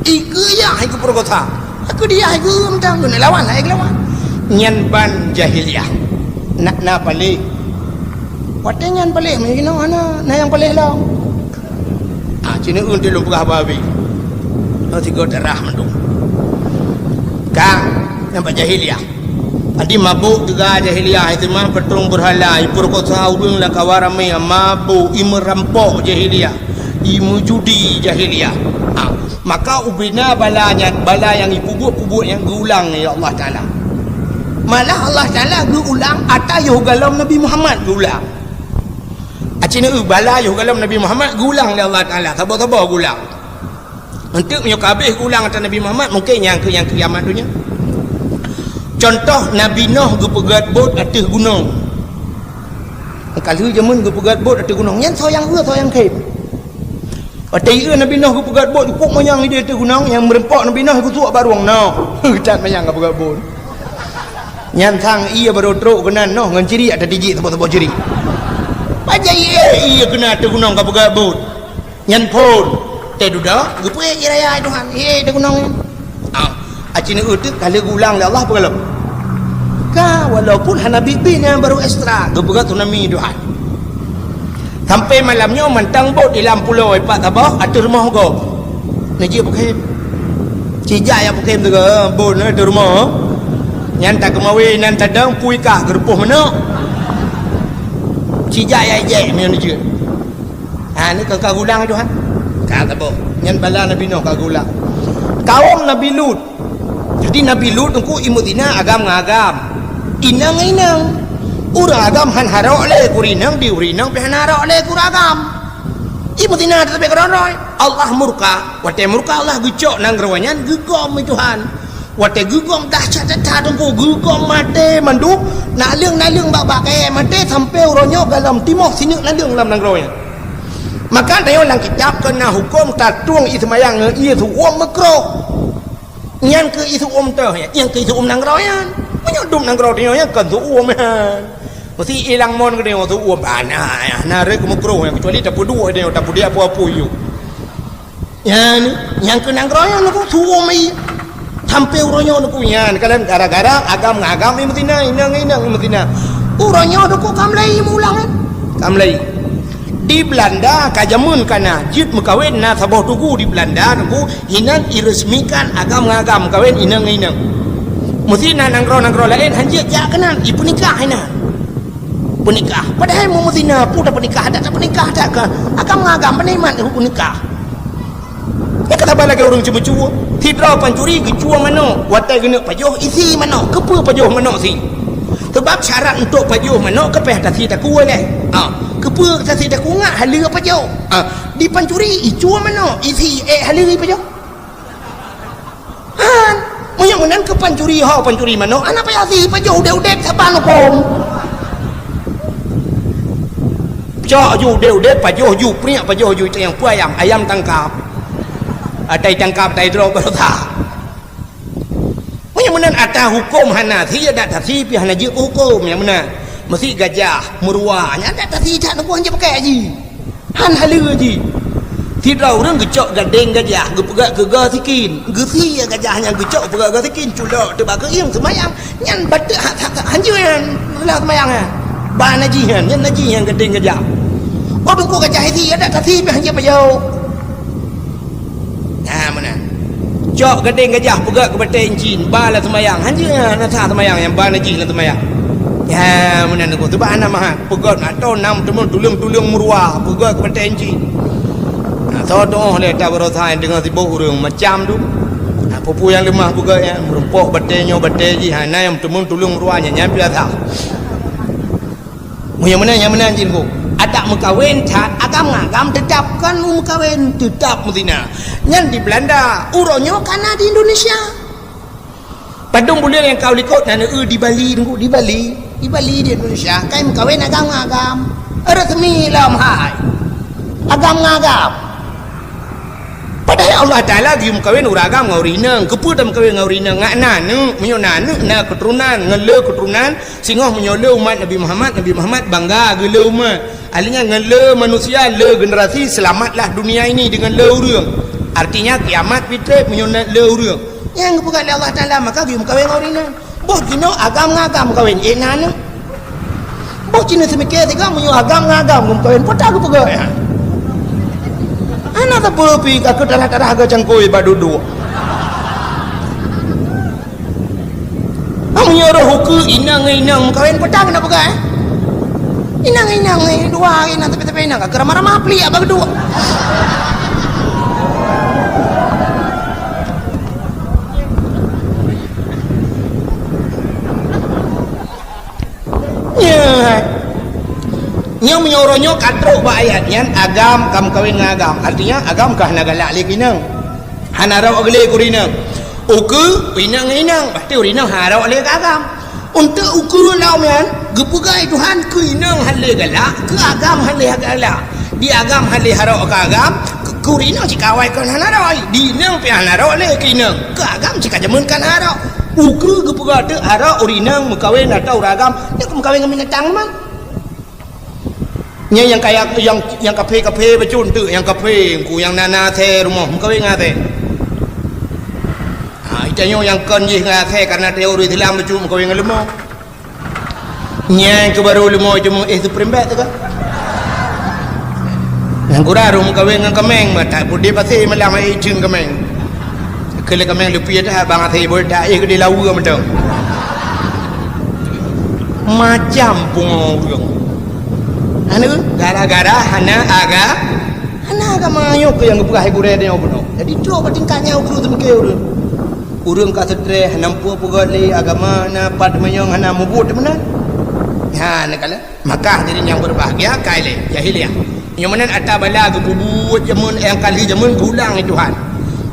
[SPEAKER 1] ike yah ke perkosa aku dia ke mentang kena lawan hai gelawan nyan ban jahiliyah nak palik watengan palik mungkin ana na yang palik lah cina unti lu pegah babi nanti kau darah mendung kang nampak jahiliyah adi mabuk juga jahiliah itu mah petung berhala ipur kota udung lah kawarame mabuk imerampok jahiliah imu judi jahiliah. Maka ubina balanya bala yang ikubuk-kubuk yang gulang ya Allah Taala. Malah Allah Taala gulang atayuh galam Nabi Muhammad gulang. Acina bala yuh galam Nabi Muhammad gulang ya Allah Taala. Sabar-sabar gulang. Untuk punya kabeh gulang atas Nabi Muhammad mungkin yang kiamat dunia. Contoh Nabi Nuh gepegat bot atas gunung. Kalau zaman gepegat bot atas gunung yang soyang khair. Atai Nabi Nuh gepegat bot ikut mayang dia atas gunung yang merempak Nabi Nuh ikut suak baruang Nuh. Cat mayang gepegat bot. Nyantang ia baru teruk kena Nuh ngan ciri ada digit tempat-tempat ciri. Pajai ia kena atas gunung gepegat bot. Nyan pun teh duda gepe raya Tuhan de gunung acina utuk kalau gulang le Allah pengalam ka walaupun hana bibi yang baru ekstra gebegat tsunami Tuhan sampai malamnya mentang bot di dalam pulau Epat Tabah ada rumah go naji pakai cijak ya pakai tu bot ada rumah nyan tak kemawi nan tadang puikah gerpuh mana cijak ya je me naji ni ka gulang Tuhan kata boh nyan bala Nabi Nuh kagula kaum Nabi Lut jadi Nabi Lut engko imudina agam ngagam inang urang agam han harok le kurinang diurinang pe hanarok le kuragam imudina tapi keronoy Allah murka wate murka Allah gecok nang rawanyan gugom Tuhan wate gugom dahsyat dah engko gugom mate mandu nalung bak mate sampai uronyo dalam timur sini nalung dalam nang rawanyan. Maka dia orang kitab kena hukum tatuang ismayang ia tu makro yang ke itu tu yang ke itu nang royan menyodum nang royan yang kan tu mesti hilang mon ke dia tu bana na re makro yang kecuali tak dua dia tak dia apa-apa you yang ke nang royan aku tu mai sampai uronyo aku yan kalian gara-gara agam ini mesti uronyo aku kamlai mulang kamlai di Belanda kajamun kana jid mekawin na sabah tugu di Belanda nunggu hinan iresmikan agam kawin inang mesti nang ro lain hanjit ya kenan ibu nikah hina penikah padahal mu mesti na puda penikah ada tak penikah tak ke agam peniman ibu nikah ya kata lagi orang cuba tidra pancuri gecua mano watai gena pajoh isi mano kepa pajoh mano si sebab syarat untuk pajoh mano kepeh tak si tak kuat kepa tak si tak ngak hala pajoh di pancuri icua mano isi hala pajoh Munyang menan ke pancuri mano anak payah si pajoh udah saban kom cak ju udah pajoh ju priak pajoh ju yang pu ayam tangkap atai tangkap tai dro berta munyang menan ata hukum hana si ada tasi pi hana je hukum yang mana mesti gajah murwa nya ada tasi tak nak anje pakai haji han halu haji tidak orang gecok gading gajah gepegak gega sikin gesi gajahnya gecok pegak sikin culok tebak keing semayang nyan batek hanjuan lah semayang ban hajian nyan haji yang gading gajah oh tunggu gajah itu ada tasi pi hanje pajau mana cok gading gajah pegak ke batek encin bala semayang hanjuan nasa semayang yang ban haji lah semayang ya mana tu tebak ana mah pegak atau nam tulung murwa pegak ke batek encin Tolong oleh tak berosain dengan si bohong macam tu. Pupu yang lemah juga ya, merumpok batenya bateji hana yang temun tulung ruanya nyampi asa. Yang mana anjing ku? Ada mukawin tak agam tetapkan mukawin tetap mutina. Yang di Belanda, uronyo kana di Indonesia. Padung bulan yang kau likut nana di Bali tunggu di Bali di Indonesia. Kai mukawin agam. Resmi lam hai. Agam. Padahal Allah Ta'ala di mukawin uragam ngaurinang keputam mukawin ngaurinang ngak nanu menyonanu na keturunan ngele keturunan singoh menyole umat Nabi Muhammad bangga gele umat alinya ngele manusia le generasi selamatlah dunia ini dengan le urang artinya kiamat fitrah menyona le urang yang bukan Allah Ta'ala maka di mukawin ngaurinang boh kino agam ngagam mukawin nanu boh cina semikir tiga menyo agam ngagam mukawin potah ke pegak ya anak tak pergi ke darah-darah ke cangkui badudu. nyuruh ke inang kawin pedang nak pegang inang dua inang tapi inang kagak ramah peli abang kedua nya menyuruhnya katruk ba ayatnya agam kam kawin ngagam artinya agam kah nagalak lagi nang hanarau agle kurina uku inang pasti urinang harau le agam untuk uku laumian gepugai Tuhan ke inang halle galak ke agam halle galak di agam halle harau ke agam kurina cikawai kan hanarau di inang pi hanarau le ke inang ke agam cika jamun kan harau uku gepugai tu harau urinang mukawin atau ragam ni mukawin ngamin tang man nya yang kayak yang kafe bacun tu yang kafe ku yang nana the rumah mukawin ngate itanyo yang kon je ngate karena teori dalam bacun mukawin ngelemo nya ke baru lemo cuma itu primbet tu kan yang kurarum mukawin ngang kameng mata budi pasti malam ai jing kameng kele kameng lupi dah bang ate bol dah ke di lawu macam pungong anu gara-gara hana aga mayo ke yang buka higure dia obono jadi coba tingkatnya ukru tu ke urang ka setre nampu pugale agama na pad mayong hana mubut mana ha nakala maka jadi yang berbahagia kaile jahiliah yang mana ata bala gebubut jamun yang kali jamun gulang Tuhan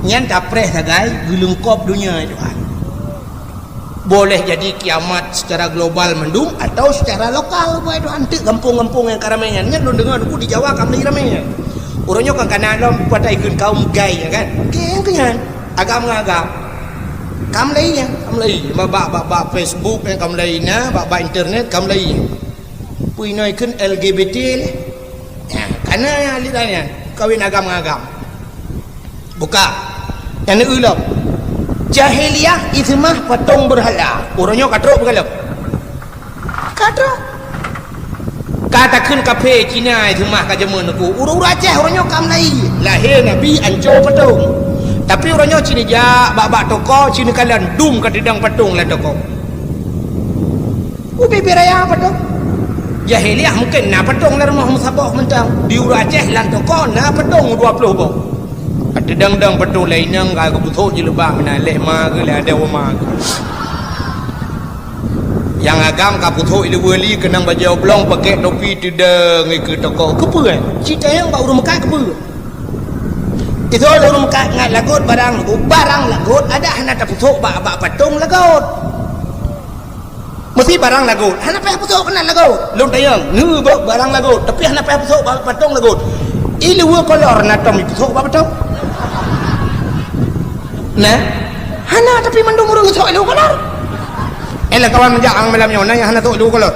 [SPEAKER 1] nyan dapreh sagai gelungkop dunia Tuhan boleh jadi kiamat secara global mendung atau secara lokal buat itu antik kampung-kampung yang keramaian nya lu dengar aku di Jawa kamli ramainya urangnya kan kana lom pada ikut kaum gay ya kan keng kenyan agam kamlainya bak Facebook yang kamlaina bak internet kamlai puinoi kun LGBT ya kana lidanya kawin agam buka yang ulap jahiliyah itu mah patung berhala orangnya katrok bergalap katrok katakan kafe Cina itu mah kajaman aku urang Aceh orangnya kamlai lahir Nabi anjo patung tapi orangnya Cina ja bak toko Cina kalian dum ke tidang patung lah toko ubi beraya patung jahiliyah mungkin na patung lah rumah musabah mentang di urang Aceh lan toko na patung 20 bang ada dang patung lain yang aku butuh je lebah mana leh ma ke lah ada oma yang agam ka butuh ilu wali kenang baju blong pakai topi tidang ke toko kepu kan cerita yang bau rumah kak kepu itu rumah kak ngat lagut barang lagut ada hana tak butuh bak patung lagut mesti barang lagut hana payah butuh kena lagut lom tayang nu barang lagut tapi hana payah butuh bak patung lagut ilu kolor natam butuh bak patung nah hana tapi mendung urang sok lu kolor elah kawan menjaang malam nyona yang hana sok lu kolor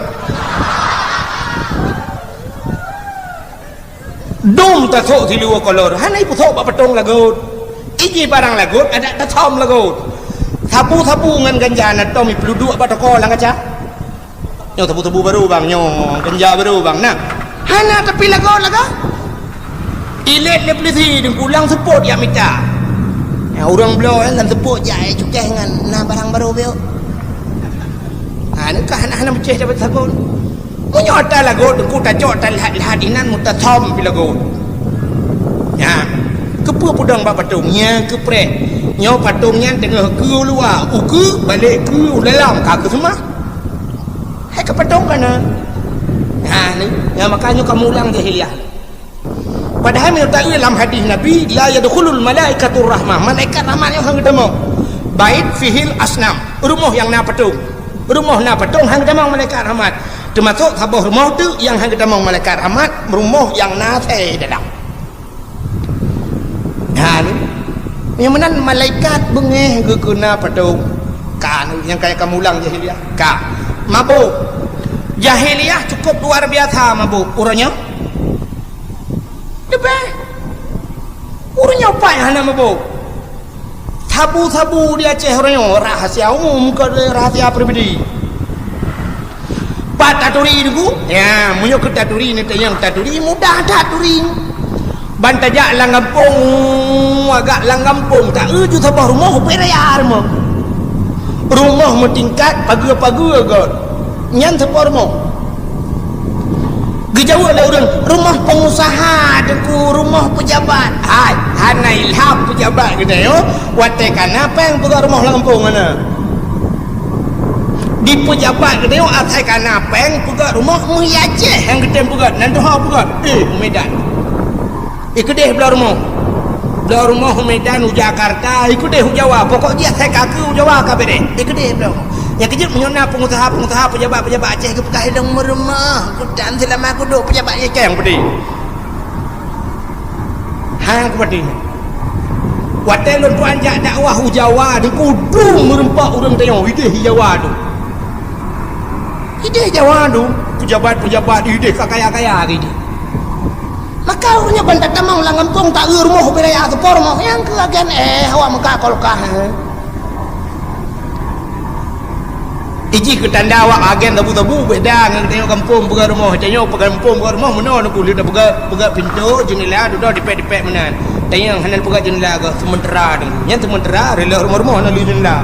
[SPEAKER 1] dum ta sok ti lu kolor hana ipu sok ba patong lagut iki barang lagut ada ta thom lagut sapu ngan ganja na tom ipu dua ba toko lang aja nyo sapu baru bang nyo ganja baru bang nah hana tapi lagut ilet le plisi deng pulang support ya mita orang blow kan tepuk jai cukai dengan nah barang baru beo nak hana beceh dapat sabun menyota lagu ku ta jot lihat inan muta thom pi lagu ya kepu pudang ba patungnya kepre nyo patungnya tengah ke luar uku balik ke dalam kak semua hai ke patung kana ha ni ya makanya kamu ulang jahiliah padahal menurut dalam hadis Nabi la yadkhulul malaikatur rahmah malaikat rahmat yang hang demong bait fihil asnam rumah yang na patung hang demong malaikat rahmat termasuk sabah rumah tu yang hang demong malaikat rahmat rumah yang na teh dalam ha ni yang mana malaikat bengeh ke kena patung kan yang kayak kamu ulang jahiliah ka mabuk jahiliah cukup luar biasa mabuk urangnya lebih urangnya apa yang hana mabuk sabu dia Aceh orangnya rahasia umum ke rahasia pribadi pak taturi itu ya munyo ke taturi ni yang taturi mudah taturi bantajak lang kampung agak lang kampung tak uju sabah rumah perayaan mah rumah mentingkat pagar-pagar god nyan tempat rumah gejauh ada orang rumah pengusaha deku rumah pejabat hai hana ilham pejabat kita yo wate kana peng pegang rumah Lampung mana di pejabat kita yo atai kana peng pegang rumah Muhi Aceh yang kita pegang nanti ha pegang Medan ikut belah rumah Medan Jakarta ikut deh Jawa pokok dia saya kaki Jawa kabeh deh ikut deh belah yang kejut menyona pengusaha pejabat Aceh ke pekai dong rumah kudan selama aku duk pejabat Aceh yang pedih hang pedih watai lon tu anjak dakwah Jawa di kudu merempak orang tengok ide Jawa tu pejabat ide kaya gitu maka orangnya bantat tamang lang kampung tak rumah beraya tu rumah yang ke agen awak muka kolkah iji ke tanda awak agen tabu beda dengan tengok kampung pegang rumah tengok kampung pegang rumah mana nak kulit dah pegang pintu jendela duduk dipek mana tengok handal pegang jendela ke sementara yang sementara rela rumah nak jendela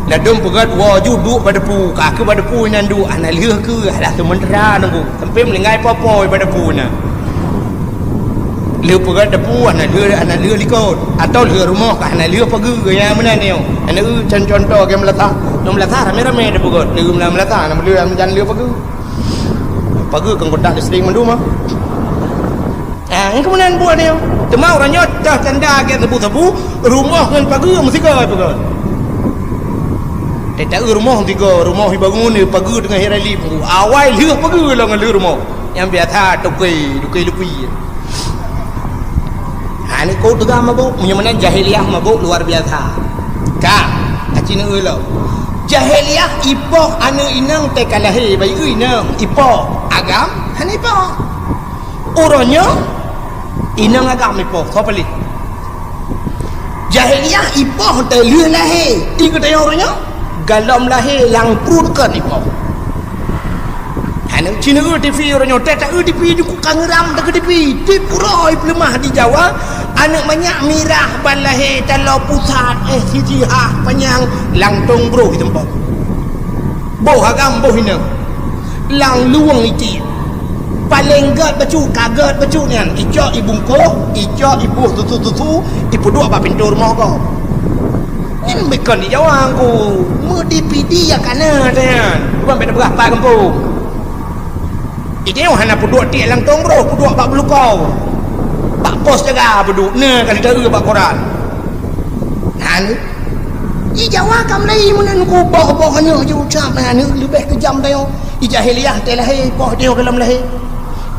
[SPEAKER 1] ladung pegat waju duk pada pu kaki pada pu nan du anak leh ke alah sementara nunggu sampai melengai popoi pada pu na leh pegat depu anak leh likut atau leh rumah ke anak leh pagi ke yang mana ni anak contoh ke melata rame-rame dah pegat leh melata nak leh jalan leh pagi kan kontak sering mandu mah ini kemudian buat ni temau orangnya dah tanda ke tebu rumah kan pagi mesti ke pegat tak rumah rumah bangun ni pagi dengan hirali awal leh pagi lah dengan rumah yang biasa tukai lupi ni kau tegak mabuk menyamanan jahiliah mabuk luar biasa kak acina ulo jahiliah ipoh anu inang tekalahi bayi inang ipoh agam han ipoh orangnya inang agam ipoh kau pilih jahiliah ipoh terlih lahir tiga tayang orangnya galam lahir lang perut kan ipo anak Cina TV orang nyotek tak TV di kangeram dak TV di puroi lemah di Jawa anak banyak mirah ban lahir talau pusat siji panjang langtung bro di tempat boh agam boh hina lang luang iti paling gat kagat bacu nian ijak ibungko ijak ibu tutu ibu dua apa pintu rumah kau ini bukan di Jawa aku mau DPD ya kana kan bukan beda berapa kampung ini hanya peduk tiak langtong bro peduk bak belukau bak pos jaga peduk ne kali daru bak koran nah di Jawa kam lai mun ku boh hanya je ucap nah lebih kejam tayo di jahiliah telah boh dia dalam lahir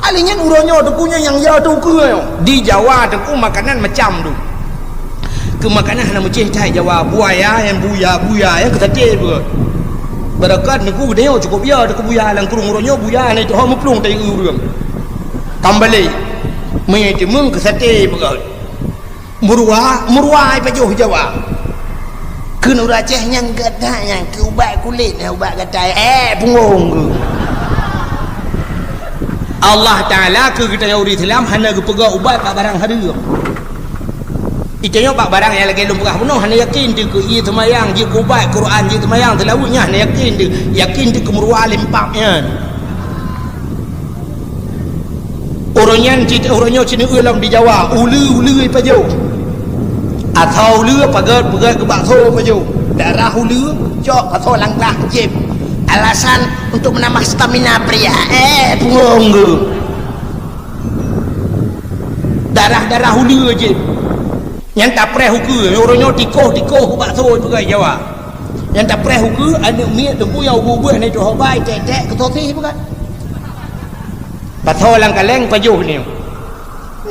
[SPEAKER 1] alinya uronyo tu punya yang ya tu ke di Jawa tu makanan macam tu ke makanan nak macam cai Jawa buaya yang buya yang ketate ber berakat niku dia cukup ya deku buya lang kurung ronyo buya ni tu ha muplung tai urang kambale mai ti mung kesate ber murwa ai pajuh Jawa ke nur Aceh yang gadah yang ke ubat kulit ubat gatai pungung ke Allah Taala ke kita uri Islam hana ke pegak ubat pak barang hadir itanya pak barang yang lagi lumrah penuh hana yakin dia ke ia semayang dia kubat Quran dia semayang telawunya hana yakin dia kemurwa limpaknya orangnya Cina ulang di Jawa ulu paju atau ulu pagat ke bakso paju darah ulu cok atau langkah jib alasan untuk menambah stamina pria pungung ke darah ulu je yang tak preh huku orangnya tikoh bakso juga Jawa yang tak preh huku ada miat tunggu yang bubuh ni tu hobai tek ketoti bukan bakso lang kaleng pajuh ni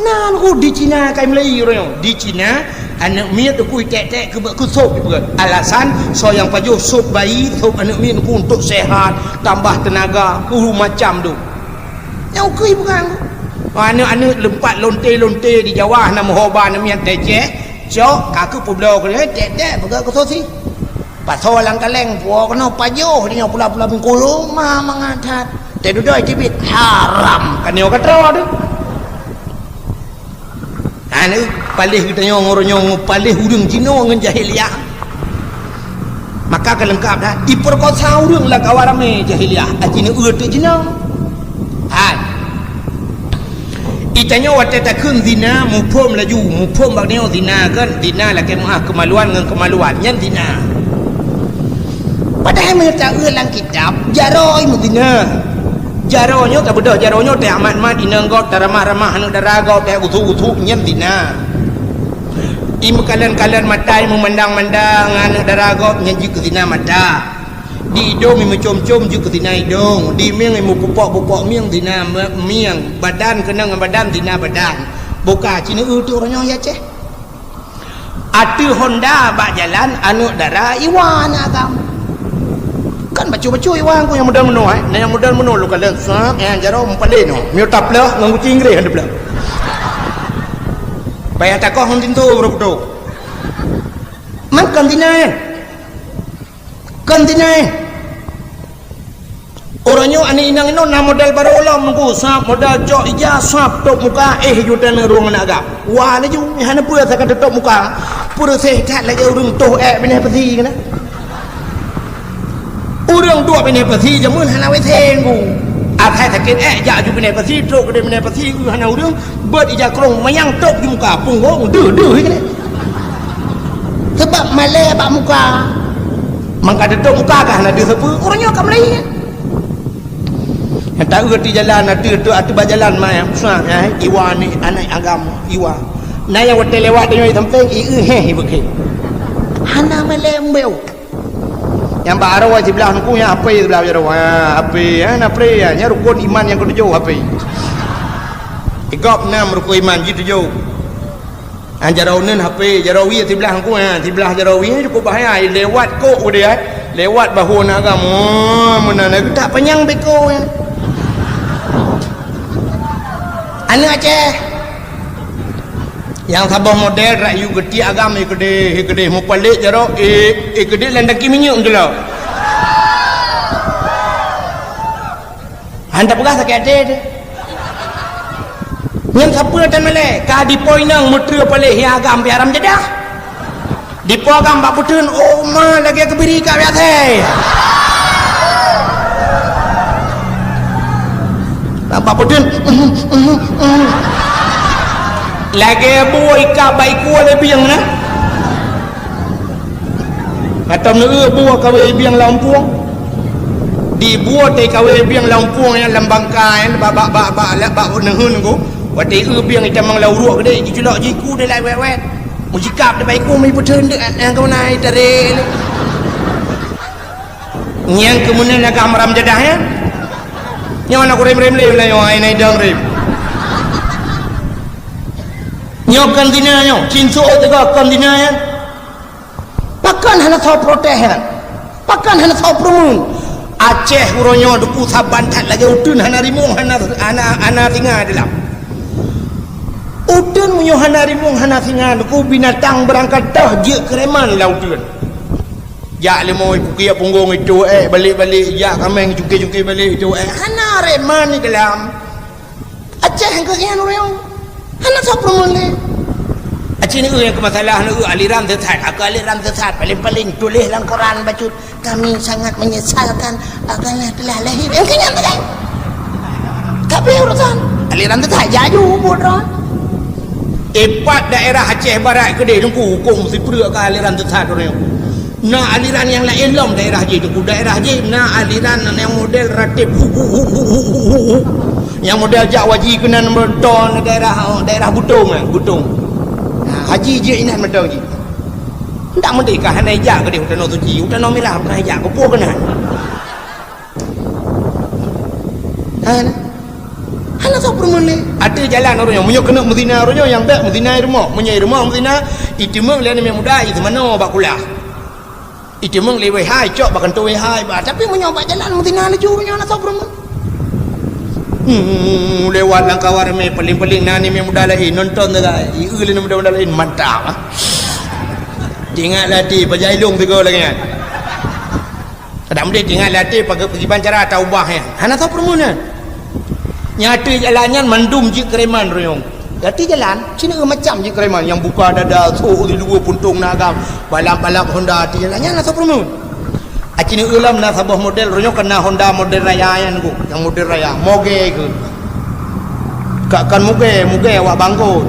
[SPEAKER 1] nah aku di Cina kai Melayu orangnya di Cina anak miat tu kui tek ke sup bukan alasan so yang pajuh sup bayi sup anak miat tu untuk sehat tambah tenaga macam tu yang kui bukan anak lempat lonte di Jawa nama hoban nama yang tecek cok kaku publo kena tek pegang kesosi pasal lang kaleng puak kena pajuh dia pula Bengkulu mah mengadat teh duduk cibit haram kan yo katro tu Anu palih kita nyong palih urang Cina dengan jahiliah. Maka kelengkap dah diperkosa urang lah kawarame jahiliah. Cina urut Cina. Hai. Itanya waktu takun zina mupom laju mupom bagnya zina kan zina lah kemaluan dengan kemaluan yang zina. Padahal mereka ulang kitab jaroi mudina. Jaronyo tak bedah jaronyo teh amat dina engkau taramah-ramah anu daragau teh utuh-utuh nyen dina. Imu kalian matai memandang-mandang anu daragau nyen ke dina mata. Di hidung imu com-com ke dina hidung. Di miang imu pupok-pupok miang dina miang. Badan kena dengan badan dina badan. Buka cina tu orangnya ya ceh. Atu Honda bak jalan anu darah iwan agam. Kan bacu-bacu iwan ku yang modal menua yang modal menua lu kalian sap yang jaro mempalin no miu tap lah nganggu cingre hande belah payah takoh hon tintu bro man kantina orangnya ani inang ino na modal baru ulam ku sap modal jok ija sap tok muka jutan ruang naga wah ni ju hana pura sakat tok muka pura sehat lagi urung toh bini peti kana urang dua bini peti jamun hana we tenggu akai sakit ja ju bini peti tok de bini peti hana urang bet ija krong mayang tok di muka punggo deuh kana sebab malai bak muka mangka de tok muka kah hana de sepu orangnya kam lai yang tak erti jalan atu bajalan mai usah iwa ni anak agama iwa na yang wate lewat dengan samping bekeh hana melembeu yang baru wajib belah aku yang apa belah jaro apa na pre nya rukun iman yang ketujuh apa igop 6 rukun iman gitu jaro nen HP jaro wi ti belah aku ti belah jaro wi cukup bahaya lewat ko dia lewat bahu nak agama mana nak tak penyang beko anu Aceh yang sabah model rayu gede agama gede mau pelik jaro gede landaki minyak je lah anda pegah sakit ada yang siapa dan malai kah di poinang mutra pelik yang agam biaram jedah di po agam bak putun oh ma lagi kebiri kat biasa bak putun lagi buah ikat baik kuat lebih yang mana kata menurut buah kawai lebih yang lampung dibuat teh kawai lebih yang lampung yang lambangka yang bak nehun ku wate lebih yang itamang lauruk gede julak jiku dia lai wet mujikap dia baik ku mai putun yang kau naik tarik yang kemudian agak maram jadah ya yang anak rem-rem le lah yang naik dang rem nyokan dinanya cinso tega kan dinanya pakan hana tahu protehan pakan hana tahu promun Aceh uronyo duku saban tak lagi udun hana rimung hana tinggal dalam udun munyo hana rimung hana tinggal duku binatang berangkat dah je kereman lah udun jak lemoi pukia punggung itu balik-balik jak kameng jungkir-jungkir balik itu hana reman ni dalam Aceh yang kekian uronyo hana tahu promun le Aceh ni yang kemasalah ni aliran sesat aliran sesat paling-paling tulis dalam Quran baca kami sangat menyesalkan agama telah lahir yang kenyang tak tapi urusan aliran sesat jaju bodoh empat daerah Aceh Barat gede nunggu hukum si perut ke aliran sesat orang na aliran yang lain lom daerah je tu daerah je na aliran yang model ratib yang model jak waji kena berton daerah Butung haji je inat medang je tak merdeka hana hijak ke dia hutan suci hutan milah bukan hijak ke puah kena hana tak perlu le ada jalan orangnya munyo kena Medina orangnya yang tak Medina rumah Medina itimeng le ni muda itu mana bak kulah itimeng le wei hai cok bakan tu wei hai tapi munyo bak jalan Medina laju munyo hana tak perlu lewat langkawar me paling-paling nani me muda lain nonton dah iul ni muda lain mantap tinggal latih pajailung tiga lagi kan tak boleh tinggal latih pergi pancara taubah ya hana tahu permuna nyata jalannya mandum je kereman royong Gati jalan, Cina macam je kereman yang buka dada, di dua puntung nagam, balap-balap Honda di jalannya nak perlu. Cina ulam nak sabah model, ronyo kena Honda model raya yang model raya, moge ke. Kan moge awak bangkut.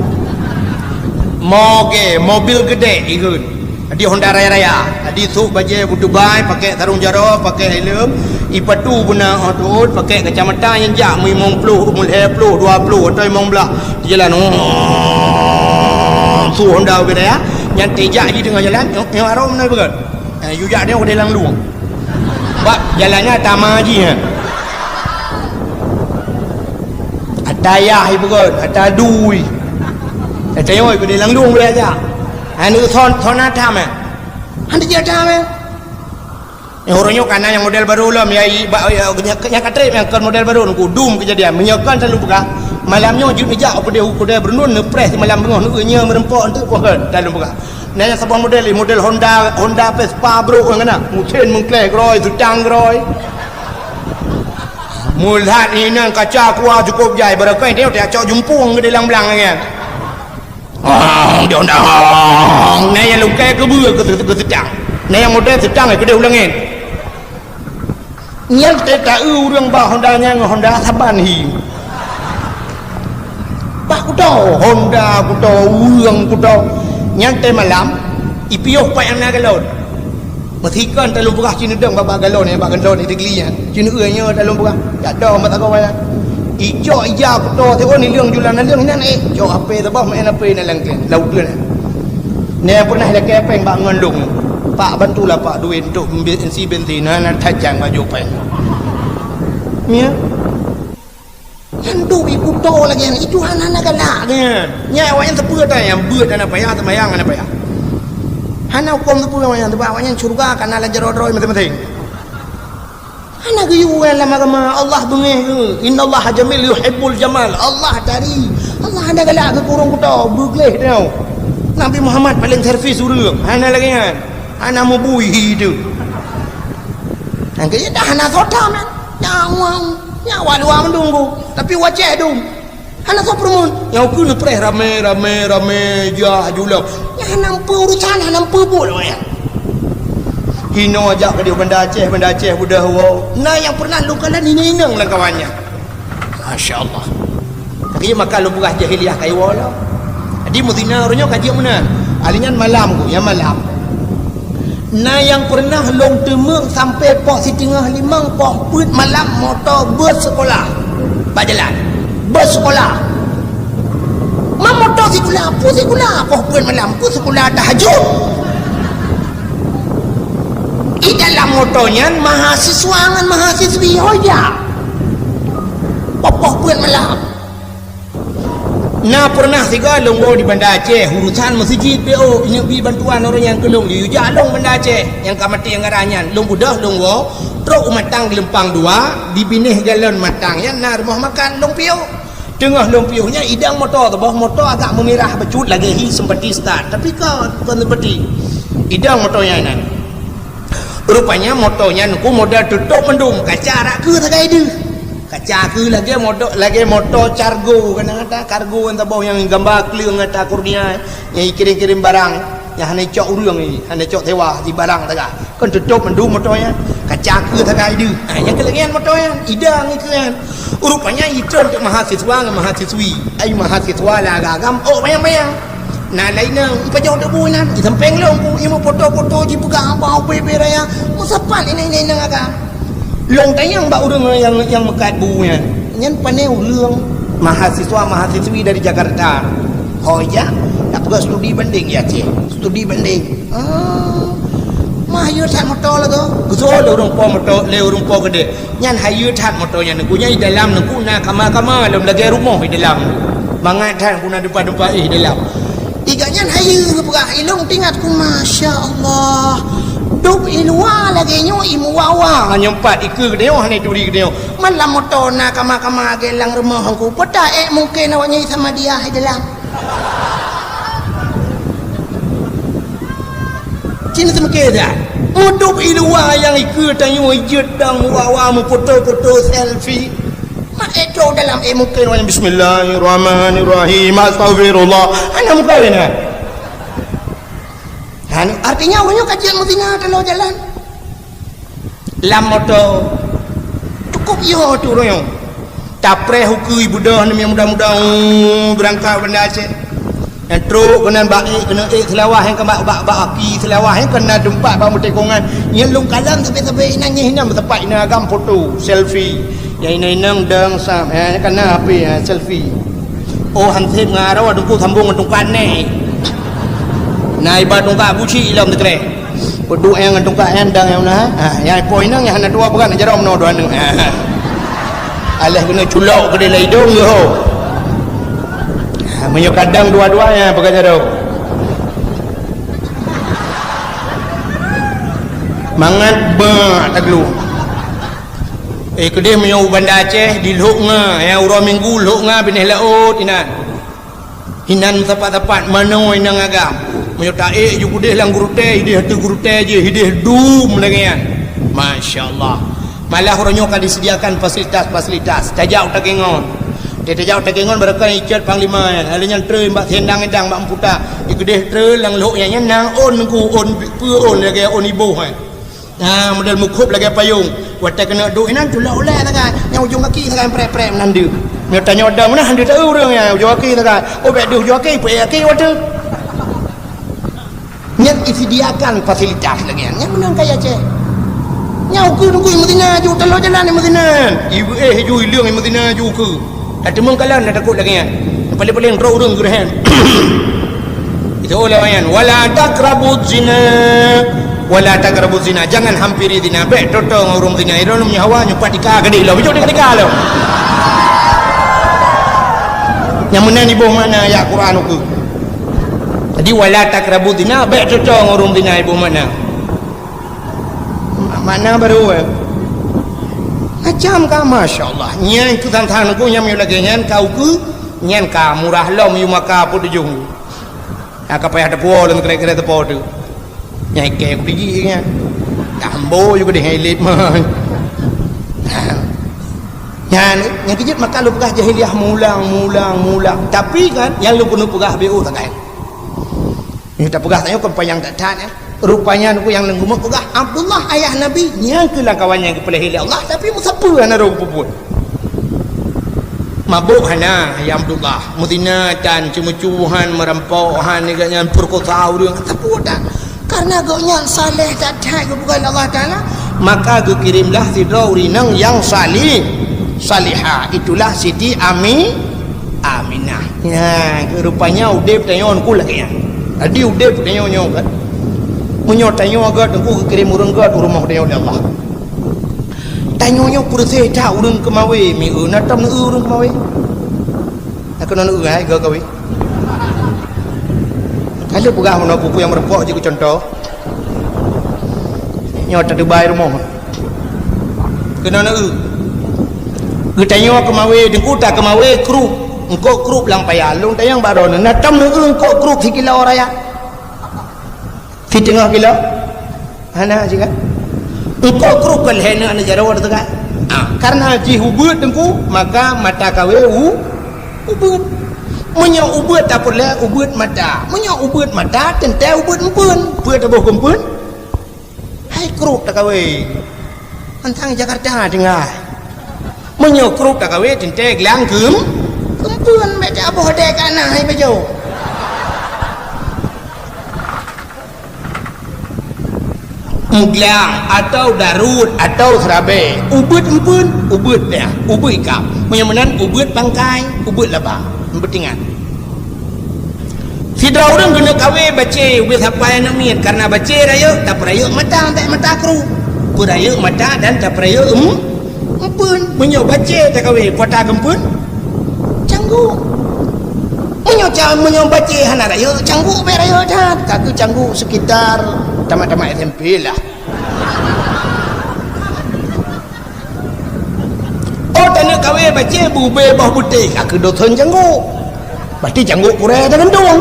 [SPEAKER 1] Moge, mobil gede ikut. Di Honda raya. Di su baje Dubai pakai sarung jaro, pakai helm, ipatu guna hotut, pakai kacamata yang jak mung puluh, mul puluh, 20 atau mung belah. Di jalan su Honda gede ya. Yang tejak di tengah jalan, yang arom nak begat. You jak dia udah lang luang. Bak jalannya tamaji ya. Atayah ibu kan, atadui. Atayah ibu dia lang luang boleh aja. Anu thon ada mah. Anda jadi mah. Yang orangnya kana yang model baru lah, yang katrik yang kan model baru, aku dum kejadian, menyakan selalu buka. Malamnya jut mijak apa dia bernun nepres malam bengah nunya merempok untuk bukan dalam buka. Nah yang sebuah model Honda Vespa bro kan nak, mungkin mengklek roy, sutang roy. Mulhat ini kaca kuah cukup jai berakai dia cak jumpung ke dalam belang kan. Dia Honda. Nah yang lukai ke bua ke sutang. Nah yang model sutang ke dia ulangin. Nyal tak tahu orang bah Honda nya Honda Saban hi. Pak kudo Honda kudo urang kudo nyantai malam ipiok pa yang nagalon matikan dalam buah Cina dong baba galon ni degli Cina nya dalam buah tak ada mata kau ya ijo ija kudo tengok ni leung julan leung ni jo ape tabah main ape ni lang laut tu ni pernah ada kepeng bak ngandung pak bantulah pak duit untuk bensin nak tajang baju pen ya Handu ibu tahu lagi itu anak-anak galak kan. Nya awak yang tepu dah yang beut dan apa ya temayang apa ya. Hana hukum tepu yang tepu awak yang surga kana la jero-jero penting-penting. Hana geyu lama-lama Allah bengih ke. Innallaha jamil yuhibbul jamal. Allah dari Allah anda galak ke kurung kuda begleh tau. Nabi Muhammad paling servis urang. Hana lagi kan. Hana mau buih tu. Angkanya dah hana sota man. Jangan ya walu mendunggu tapi wajah dong anak kau permun yang aku nak pereh rame jah julau ya nampu urusan nampu bol ya hino ajak ke dia benda Aceh budah wow nah yang pernah lu kalah ninang lah kawannya Masya Allah tapi maka lu buah jahiliah kayu wala di Medina orangnya kaji mana alinyan malam ku ya malam nah yang pernah long temeng sampai pok setengah 5 pok put malam motor bus sekolah berjalan bus sekolah motor sekolah pok put malam put sekolah tahajud di dalam motornya mahasiswa dengan mahasiswi hoja pok put malam. Nah pernah tiga longgo di Banda Aceh urusan masjid PO ini bi bantuan orang yang kelong di Jalong Banda Aceh yang kamati yang ngaranyan long budah longgo truk matang di Lempang 2 di binih galon matang ya nah rumah makan long PO tengah long PO nya idang motor tu bawah motor agak memirah becut lagi hi seperti start tapi kau bukan seperti idang motornya nan rupanya motornya nuku modal tutup mendung kaca rak ke tagai dia kaca ke lagi motor cargo kadang-kadang kargo yang tabau yang gambar clear ngata kurnia yang kirim-kirim barang yang hanya cok urang ni hanya cok tewa di barang taga kan tutup mendung motornya kaca ke tagai dia yang kelebihan motornya idang ni kan rupanya itu untuk mahasiswa dengan mahasiswi mahasiswa lah agam bayang-bayang nah lainnya pajau tak bulan di samping long ku imu foto-foto ji buka apa raya musapan ini agam long tayang mbak urang yang mekat buunya nyan panai ulang mahasiswa-mahasiswi dari Jakarta oh ya tak juga studi banding ya cik studi banding mah hayu tat motor lah tu gusol urang po motor le urang po gede nyan hayu tat motornya nukunya di dalam nuku na kama-kama dalam lagi rumah di dalam mangat kuna depan-depan dalam tiga nyan hayu buka ilung tingkat ku Masya Allah duk ilwa lagi nyo imuwawa nyempat ikut dia ni duri dia malam motor na kama-kama gelang rumah aku peta mungkin awaknya sama dia di dalam Cina semake dah muduk ilwa yang ikut tanyo jedang wawa mu foto-foto selfie Itu dalam mungkin orang bismillahirrahmanirrahim astaghfirullah ana muka ni artinya orangnya kajian Madinah kalau jalan lama tu cukup yo tu orang tapre hukui budak ni mudah-mudah berangkat benda Aceh yang teruk kena baik kena selawah yang kebak aki selawah yang kena dempak bang tekongan yang lung kalam tapi nangis hinam tepat ina agam foto selfie yang ina dang sam kena apa selfie oh hansip ngarau adungku sambung tungkat ni na iba tungkat buci ilam tekre peduk yang tungkat endang yang nah yang poin nang yang dua bukan jarom no dua nang alah kena culok ke dalam hidung yo menyokadang dua-duanya pakai jadau mangat ba tak lu kedih menyau Banda Aceh di luk nga yang urang minggu luk nga binih laut inan hinan tepat-tepat manoi nang agam menyo taik ju kudih lang guru teh hidih tu guru teh je hidih dum lagi kan masyaallah malah orangnya akan disediakan fasilitas tajau tak kengon dia tajau tak kengon berkah icat panglima alanya tre mbak sendang edang mbak puta ikudih tre lang luk yang nang on ku on pu on lagi on ibu model mukhup lagi payung watak kena duk inan tu lah oleh tak yang ujung kaki tak pre menandu dia tanya ada mana hande tahu orang yang ujung kaki tak oh bek ujung kaki pe kaki watak yang disediakan fasilitas lagi yang menang kaya Aceh nyau ke nunggu Madinah ju telo jalan di Madinah ibu ju ilang di Madinah ju ke ada mengkalan ada takut lagi paling-paling roh urang gerahan itu oleh mayan wala taqrabuz zina jangan hampiri zina bek totong urang zina iron nyawa nyupat dika gede lo bijok dika lo yang mana ibu mana ya Quran ku jadi wala taqrabuz zina bek totong urang zina ibu mana mana baru macam ka masyaallah nyan tu tantang aku nyam yo lagi nyan kau ku nyan ka murah lom yu maka pu dujung ka payah de po len kere de po tu nyai ke ku digi nyan tambo yu de helit mah nyan kijit maka lu pegah jahiliah mulang tapi kan yang lu penuh pegah BO tak kan ni tak pegah tanya kon payang tak tan rupanya aku yang lenggumuk pegah Abdullah ayah Nabi yang kelah kawannya kepala hilang Allah tapi musapa ana ro puput mabuk hana ya Abdullah mutinatan cemucuhan merampauhan dengan perkosaan dia tapi dah karena gaunya saleh tak ada bukan Allah Taala maka gu kirimlah sidrauri nang yang salihah itulah Siti Aminah ya rupanya udep tanyon ku lagi ya adi udep tanyon kan menyot tanyo agak tengku kirim urang gat rumah dia oleh Allah tanyonya kurse ta urang kemawe mi na tam urang kemawe aku nan urai ga kawe kalau pegah mana buku yang merepok je contoh nyot ada bai rumah kena tanyo kemawe tengku tak kemawe kru engko kru lang payalung tayang baron na tam engko kru sikila oraya di tengah kilo hana juga engkau krukal hena ana jarawat tu kan karena ji hubut tengku maka mata kawe ubut munya ubut tak boleh ubut mata munya ubut mata tente ubut empun buat tabuh kumpun hai kruk tak kawe antang Jakarta dengar munya kruk tak kawe tente gelang kumpun meta aboh dek ana hai bejo muglang atau darut atau serabe ubut empun ubut dia ubut ikam menyamanan ubut bangkai ubut labah betingan sidra orang kena kawe baca ubut apa yang namin karena baca raya tak raya mata tak mata kru beraya mata dan tak raya empun menyo baca tak kawe kota kempun canggu menyo baca hana raya canggu be raya dah kaku canggu sekitar tamat-tamat SMP lah oh tanya kawe baca bube bah putih aku dosen janggu berarti janggu kurang dengan dong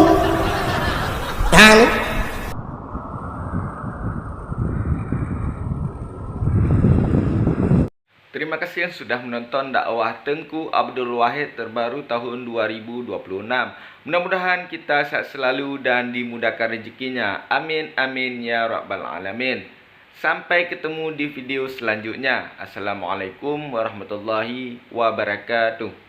[SPEAKER 2] Terima kasih kasih yang sudah menonton dakwah Tengku Abdul Wahid terbaru tahun 2026. Mudah-mudahan kita sehat selalu dan dimudahkan rezekinya. Amin amin ya rabbal alamin. Sampai ketemu di video selanjutnya. Assalamualaikum warahmatullahi wabarakatuh.